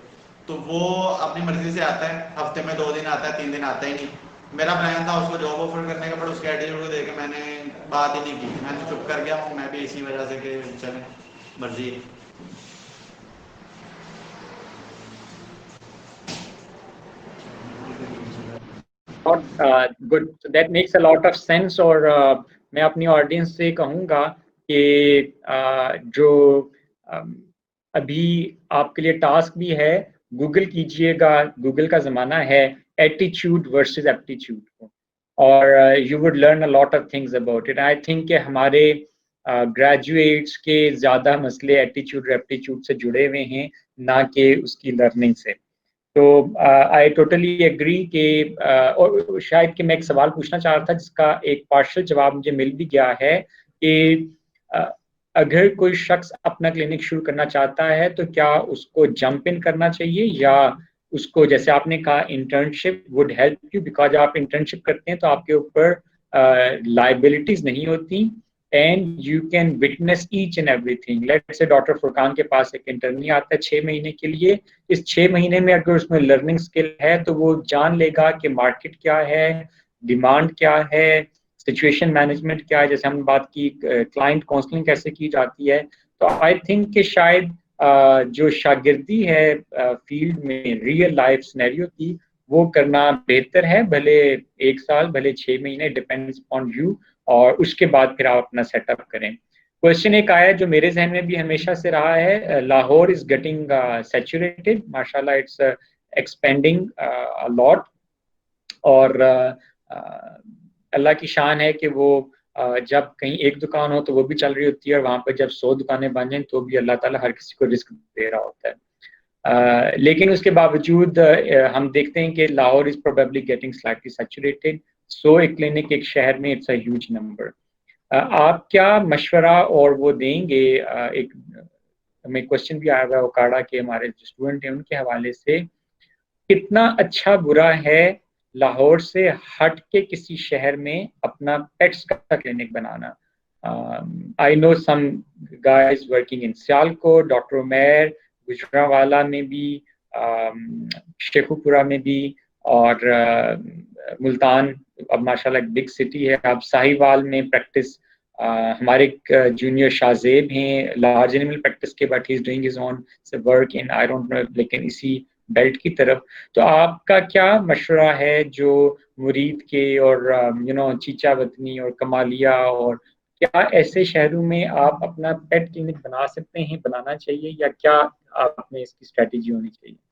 تو وہ اپنی مرضی سے آتا ہے. ہفتے میں 2 دن آتا ہے, 3 دن آتا ہی نہیں. میرا پلان تھا اس کو جاب آفر کرنے کا, بٹ اس کے ایٹیٹیوڈ کو دیکھ کے میں نے بات ہی نہیں کی. میں نے چپ کر گیا ہوں. میں بھی اسی وجہ سے کہ چلیں مرضی. Good, that makes a lot of sense. اور میں اپنی آڈینس سے کہوں گا کہ جو ابھی آپ کے لیے ٹاسک بھی ہے, گوگل کیجئے گا. گوگل کا زمانہ ہے ایٹیچیوڈ ورسز ایپٹیچیوڈ کو, اور you would learn a lot of things about it. I think کہ ہمارے گریجویٹس کے زیادہ مسئلے ایٹیچیوڈ ایپٹیچیوڈ سے جڑے ہوئے ہیں, نہ کہ اس کی لرننگ سے. تو آئی ٹوٹلی ایگری کہ اور شاید کہ میں ایک سوال پوچھنا چاہ رہا تھا جس کا ایک پارشل جواب مجھے مل بھی گیا ہے کہ اگر کوئی شخص اپنا کلینک شروع کرنا چاہتا ہے تو کیا اس کو جمپ ان کرنا چاہیے, یا اس کو جیسے آپ نے کہا internship would help you, because آپ انٹرنشپ کرتے ہیں تو آپ کے اوپر لائبلٹیز نہیں ہوتی, and you can witness each and ایوری تھنگ. لیٹس سے ڈاکٹر فرقان کے پاس ایک انٹرنی آتا ہے 6 مہینے کے لیے. اس 6 مہینے میں اگر اس میں لرننگ اسکل ہے تو وہ جان لے گا کہ مارکیٹ کیا ہے, ڈیمانڈ کیا ہے, سچویشن مینجمنٹ کیا ہے, جیسے ہم نے بات کی کلائنٹ کاؤنسلنگ کیسے کی جاتی ہے. تو آئی تھنک کہ شاید جو شاگردی ہے فیلڈ میں ریئل لائف سینیریو کی, وہ کرنا بہتر ہے. بھلے 1 سال, بھلے 6 مہینے, ڈیپینڈز آن یو, اور اس کے بعد پھر آپ اپنا سیٹ اپ کریں. کوشچن ایک آیا جو میرے ذہن میں بھی ہمیشہ سے رہا ہے, لاہور از گیٹنگ سیچوریٹڈ, ماشاء اللہ اٹس ایکسپینڈنگ لاٹ, اور اللہ کی شان ہے کہ وہ جب کہیں ایک دکان ہو تو وہ بھی چل رہی ہوتی ہے, اور وہاں پہ جب 100 دکانیں بن جائیں تو بھی اللہ تعالیٰ ہر کسی کو رزق دے رہا ہوتا ہے. لیکن اس کے باوجود ہم دیکھتے ہیں کہ لاہور از پروبیبلی گیٹنگ سلائٹلی سیچوریٹڈ. 100 ایک کلینک ایک شہر میں, اٹس اے ہیوج نمبر. آپ کیا مشورہ اور وہ دیں گے؟ ایک ہمیں کوشچن بھی آیا ہوا ہے اوکاڑا کے ہمارے جو اسٹوڈنٹ ہیں ان کے حوالے سے, کتنا اچھا برا ہے لاہور سے ہٹ کے کسی شہر میں اپنا پیٹس کا کلینک بنانا. I know some guys working in Sialkot, doctor Umair Gujranwala میں بھی, شیخو پورہ میں بھی, اور ملتان اب ماشاءاللہ ایک بگ سٹی ہے. اب ساہیوال میں پریکٹس, ہمارے جونیئر شاہزیب ہیں لارج اینیمل پریکٹس کے, but he is doing his own work in I don't know لیکن اسی بیلٹ کی طرف. تو آپ کا کیا مشورہ ہے جو مرید کے اور چیچا وطنی اور کمالیہ, اور کیا ایسے شہروں میں آپ اپنا پیٹ کلینک بنا سکتے ہیں, بنانا چاہیے, یا کیا آپ میں اس کی اسٹریٹجی ہونی چاہیے؟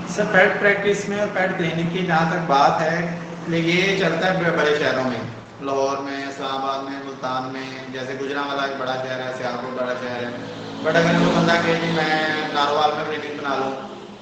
سر پیٹ پریکٹس میں اور پیٹ کلینک کی جہاں تک بات ہے, لیکن یہ چلتا ہے بڑے شہروں میں، لاہور میں، اسلام آباد میں، ملتان میں، جیسے گجرانوالہ ایک بڑا شہر ہے، سیالکوٹ بڑا شہر ہے. بٹ اگر وہ بندہ کہ جی میں ناروال میں کلینک بنا لوں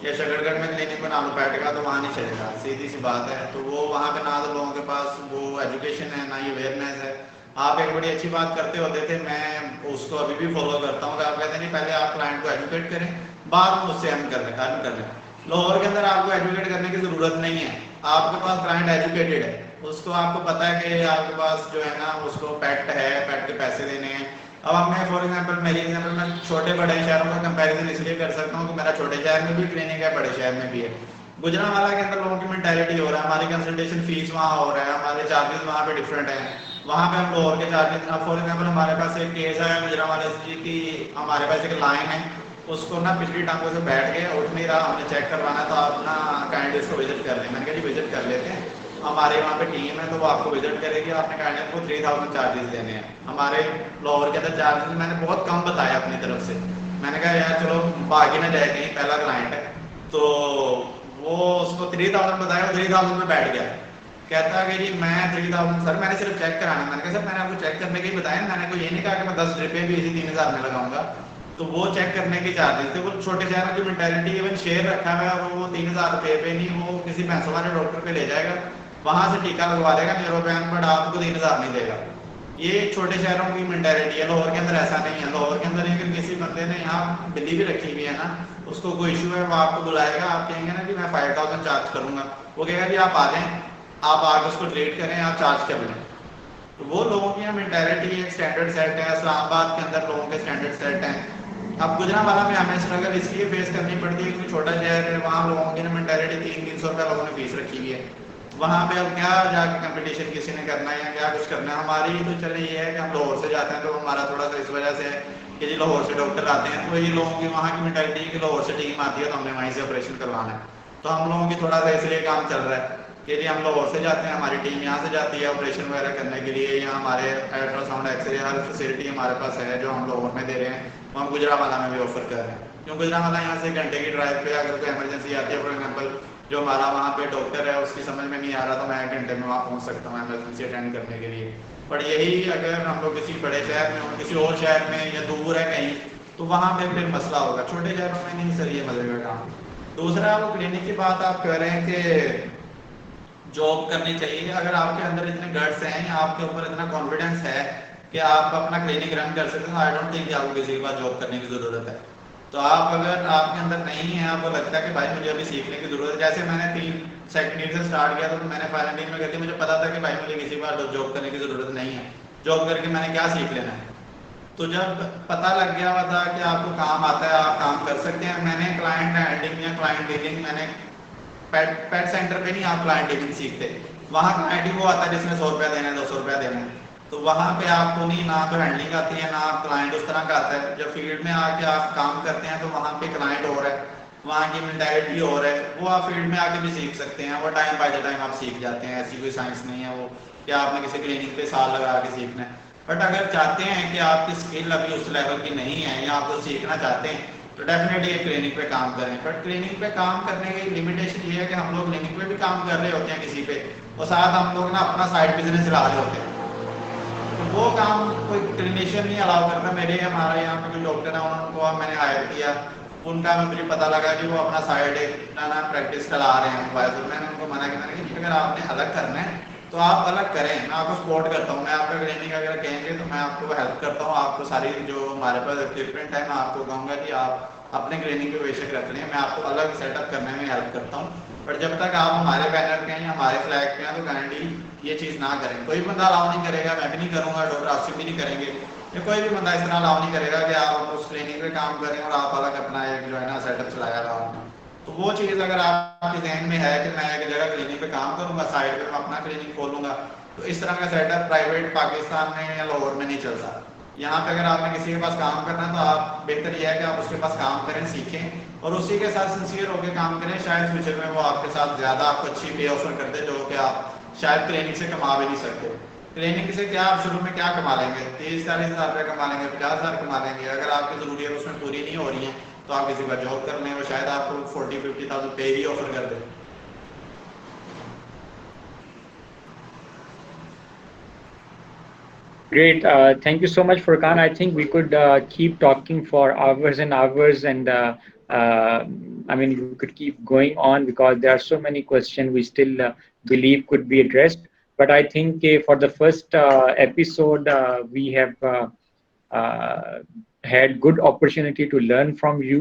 یا شکر گڑھ میں کلینک بنا لوں بیٹھ کا، تو وہاں نہیں چلے گا، سیدھی سی بات ہے. تو وہ وہاں پہ نہ تو لوگوں کے پاس وہ ایجوکیشن ہے، نہ ہی اویئرنیس ہے. آپ ایک بڑی اچھی بات کرتے ہوتے تھے، میں اس کو ابھی بھی فالو کرتا ہوں کہ آپ کہتے ہیں پہلے آپ کلائنٹ کو ایجوکیٹ کریں، بعد میں اس سے ارن کر لیں. لاہور کے اندر آپ کو ایجوکیٹ کرنے کی ضرورت نہیں ہے، آپ کے پاس کلائنٹ ایجوکیٹڈ ہے، اس کو آپ کو پتا ہے کہ آپ کے پاس جو ہے نا اس کو پیٹ ہے، پیٹ کے پیسے دینے ہیں. اب ہم میں فار ایگزامپل میری ایگزامپل میں چھوٹے بڑے شہروں کا کمپیریزن اس لیے کر سکتا ہوں کہ میرا چھوٹے شہر میں بھی کلینک ہے، بڑے شہر میں بھی ہے. گجرانوالہ کے اندر لوگوں کی مینٹیلٹی ہو رہا ہے، ہماری کنسلٹیشن فیس وہاں ہو رہا ہے، ہمارے چارجز وہاں پہ ڈفرینٹ ہیں. وہاں پہ ہم لاہور کے چارجز، اب فار ایگزامپل ہمارے پاس ایک کیس ہے گجرانوالہ جی کی، ہمارے پاس ایک لائن ہے، اس کو نا پچھلی ٹانگوں سے بیٹھ گئے، اٹھ نہیں رہا، ہم نے چیک کروانا، تو آپ نا کائنڈلی اس کو وزٹ کر لیں. میں نے کہا جی وزٹ کر لیتے ہیں، ہمارے وہاں پہ ٹیم ہے تو وہ آپ کو وزٹ کرے گی. آپ نے کائنڈلی کو 3000 چارجز دینے ہیں. ہمارے لاہور کے اندر چارجز میں نے بہت کم بتایا اپنی طرف سے. میں نے کہا یار چلو باقی نہ جائے کہیں، پہلا کلائنٹ ہے. تو وہ اس کو 3000 بتایا، 3000 میں بیٹھ گیا. کہتا ہے کہ جی میں 3000 سر میں نے صرف چیک کرانا. میں نے کہا سر میں نے آپ کو چیک کرنے کے ہی بتایا، میں نے کوئی یہ نہیں کہا کہ میں 10 ڈرپیں بھی اسی 3000 میں لگاؤں گا. تو وہ چیک کرنے کے چارجز تھے. وہ چھوٹے شہروں کی مینٹیلٹی ایون شیئر رکھا ہوا ہے، وہ 3000 روپے پہ نہیں، وہ کسی پیسوں والے ڈاکٹر پہ لے جائے گا، وہاں سے ٹیکا لگوا دے گا نیوروپین، بٹ آپ کو 3000 نہیں دے گا. یہ چھوٹے شہروں کی مینٹیلٹی ہے. لاہور کے اندر ایسا نہیں ہے. لاہور کے اندر اگر کسی بندے نے یہاں بلی بھی رکھی ہوئی ہے نا، اس کو کوئی ایشو ہے، وہ آپ کو بلائے گا، آپ کہیں گے نا کہ میں 5000 چارج کروں گا، وہ کہے گا جی آپ آ جائیں، آپ آ کے اس کو ٹریٹ کریں، آپ چارج کر لیں. تو وہ لوگوں کی مینٹیلٹی ایک اسٹینڈرڈ سیٹ ہے. اسلام آباد کے اندر لوگوں کے اسٹینڈرڈ سیٹ ہیں. اب گجرانوالہ میں ہمیں اسٹرگل اس لیے فیس کرنی پڑتی ہے کیونکہ چھوٹا شہر ہے، وہاں لوگوں کی مینٹیلٹی 300 روپیہ لوگوں نے فیس رکھی ہوئی ہے. وہاں پہ اب کیا جا کے کمپٹیشن کسی نے کرنا ہے یا کیا کچھ کرنا ہے. ہماری تو چلے یہ ہے کہ ہم لاہور سے جاتے ہیں، تو ہمارا تھوڑا سا اس وجہ سے ہے کہ جی لاہور سے ڈاکٹر آتے ہیں، تو یہ لوگوں کی وہاں کی مینٹیلٹی ہے کہ لاہور سے ٹیم آتی ہے تو ہم نے وہیں سے آپریشن کروانا ہے. تو ہم لوگوں کی تھوڑا سا اس لیے کام چل رہا ہے کہ جی ہم لاہور سے جاتے ہیں، ہماری ٹیم یہاں سے جاتی ہے آپریشن وغیرہ کرنے کے لیے. یہاں ہمارے الٹرا ساؤنڈ ایکس رے ہر فیسلٹی ہمارے پاس ہے جو ہم لاہور میں دے رہے ہیں، وہ ہم گجرانوالہ میں بھی آفر کر رہے ہیں. کیوں گجرانوالہ یہاں سے گھنٹے کی ڈرائیو پہ اگر کوئی ایمرجنسی آتی ہے، فار ایگزامپل جو ہمارا وہاں پہ ڈاکٹر ہے اس کی سمجھ میں نہیں آ رہا تو میں 1 گھنٹے میں وہاں پہنچ سکتا ہوں ایمرجنسی اٹینڈ کرنے کے لیے. پر یہی اگر ہم لوگ کسی بڑے شہر میں ہوں، کسی اور شہر میں یا دور ہے کہیں، تو وہاں پہ پھر مسئلہ ہوگا. چھوٹے شہروں میں نہیں سر یہ مزے کا کام. دوسرا وہ کلینک کی بات آپ کہہ رہے ہیں کہ جاب کرنی چاہیے. اگر آپ کے اندر اتنے گٹس ہیں یا آپ کے اوپر اتنا کانفیڈینس ہے کہ آپ اپنا کلینک رن کر سکتے ہیں، آئی ڈونٹ تھنک کہ آپ کو کسی کے پاس جاب کرنے کی ضرورت ہے. تو آپ اگر آپ کے اندر نہیں ہے، آپ کو لگتا ہے کہ بھائی مجھے ابھی سیکھنے کی ضرورت ہے، جیسے میں نے 3 سیکنڈ ایئر سے اسٹارٹ کیا تو میں نے فائنل میں کر کے مجھے پتا تھا کہ بھائی مجھے کسی بار جاب کرنے کی ضرورت نہیں ہے، جاب کر کے میں نے کیا سیکھ لینا ہے. تو جب پتہ لگ گیا ہوا تھا کہ آپ کو کام آتا ہے، آپ کام کر سکتے ہیں. میں نے کلائنٹ ہینڈلنگ یا کلائنٹ ڈیلنگ، میں نے پیٹ سینٹر پہ نہیں آپ کلائنٹ ڈیلنگ سیکھتے، وہاں کلائنٹ ہی وہ آتا ہے جس میں 100 روپیہ دینا ہے، 200 روپیہ دینا ہے. تو وہاں پہ آپ کو نہیں، نہ تو ہینڈلنگ آتی ہے، نہ آپ کلائنٹ اس طرح کا آتا ہے. جب فیلڈ میں آ کے آپ کام کرتے ہیں تو وہاں پہ کلائنٹ اور ہے، وہاں کی مینٹیلٹی اور ہے، وہ آپ فیلڈ میں آ کے بھی سیکھ سکتے ہیں. وہ ٹائم بائی دا ٹائم آپ سیکھ جاتے ہیں. ایسی کوئی سائنس نہیں ہے وہ کہ آپ نے کسی کلینک پہ سال لگا کے سیکھنا ہے. بٹ اگر چاہتے ہیں کہ آپ کی اسکل ابھی اس لیول کی نہیں ہے یا آپ کو سیکھنا چاہتے ہیں تو ڈیفینیٹلی ایک کلینک پہ کام کریں. بٹ کلینک پہ کام کرنے کی لمیٹیشن یہ ہے کہ ہم لوگ کلینک پہ بھی کام کر رہے ہوتے ہیں کسی پہ، اور ساتھ ہم لوگ نا اپنا سائڈ بزنس چلا رہے ہوتے ہیں. تو وہ کام کوئی کلینیشین نہیں الاؤ کرتا. میرے ہمارے یہاں پہ جو ڈاکٹر ہیں ان کو میں نے ہائر کیا، ان کا مجھے پتا لگا کہ وہ اپنا سائڈ ایک نہ پریکٹس کرا رہے ہیں موبائل سے. میں نے ان کو منع کیا، میں نے کہ اگر آپ نے الگ کرنا ہے تو آپ الگ کریں، میں آپ کو سپورٹ کرتا ہوں. میں آپ کا کلینک اگر کہیں گے تو میں آپ کو ہیلپ کرتا ہوں. آپ کو ساری جو ہمارے پاس اکوپمنٹ ہے میں آپ کو کہوں گا کہ آپ اپنے کلینک پہ بے شک رکھ لیں، میں آپ کو الگ سیٹ اپ کرنے میں ہیلپ کرتا ہوں. بٹ جب تک آپ ہمارے بینر پہ ہیں یا ہمارے فلیگ پہ ہیں تو کائنڈلی یہ چیز نہ کریں. کوئی بندہ الاؤ نہیں کرے گا، میں بھی نہیں کروں گا، ڈاکٹر آصف بھی نہیں کریں گے، یا کوئی بھی بندہ اس طرح الاؤ نہیں کرے گا کہ آپ اس کلینک پہ کام کریں اور آپ الگ اپنا ایک جو ہے نا سیٹ اپ چلایا رہا ہوں. تو وہ چیز اگر آپ کے ذہن میں ہے کہ میں ایک جگہ کلینک پہ کام کروں گا، سائڈ پہ میں اپنا کلینک کھولوں گا، تو اس طرح کا سیٹ اپ پرائیویٹ پاکستان میں یا لاہور میں نہیں چلتا. یہاں پہ اگر آپ نے کسی کے پاس کام کرنا ہے تو آپ بہتر یہ ہے کہ آپ اس کے پاس کام کریں، سیکھیں اور اسی کے ساتھ سنسیئر ہو کے کام کریں. شاید فیوچر میں وہ آپ کے ساتھ زیادہ آپ کو اچھی پے آفر کر دے جو کہ آپ شاید کلینک سے کما بھی نہیں سکتے. کلینک سے کیا آپ شروع میں کیا کما لیں گے؟ 30-40 ہزار روپئے کما لیں گے، 50,000 کما لیں گے. اگر آپ کی ضروریات اس میں پوری نہیں ہو رہی ہیں تو آپ کسی کا جاب کر لیں، وہ شاید آپ کو 40-50,000 پے ہی آفر کر دیں. Great. Thank you so much, Furqan. I think we could keep talking for hours and hours, and uh, I mean, we could keep going on because there are so many questions we still believe could be addressed. But I think for the first episode, we have uh, had good opportunity to learn from you.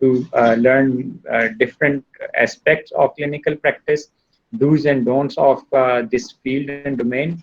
to learn different aspects of clinical practice, do's and don'ts of this field and domain.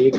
1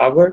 hour.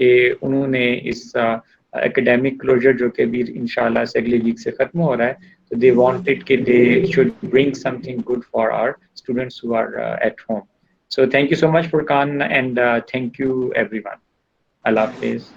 کہ انہوں نے اس academic closure جو کہ بھی انشاءاللہ سے اگلی week سے ختم ہو رہا ہے, so they wanted that they should bring something good for our students who are at home. So thank you so much, Furqan, and thank you everyone. Allah Hafiz.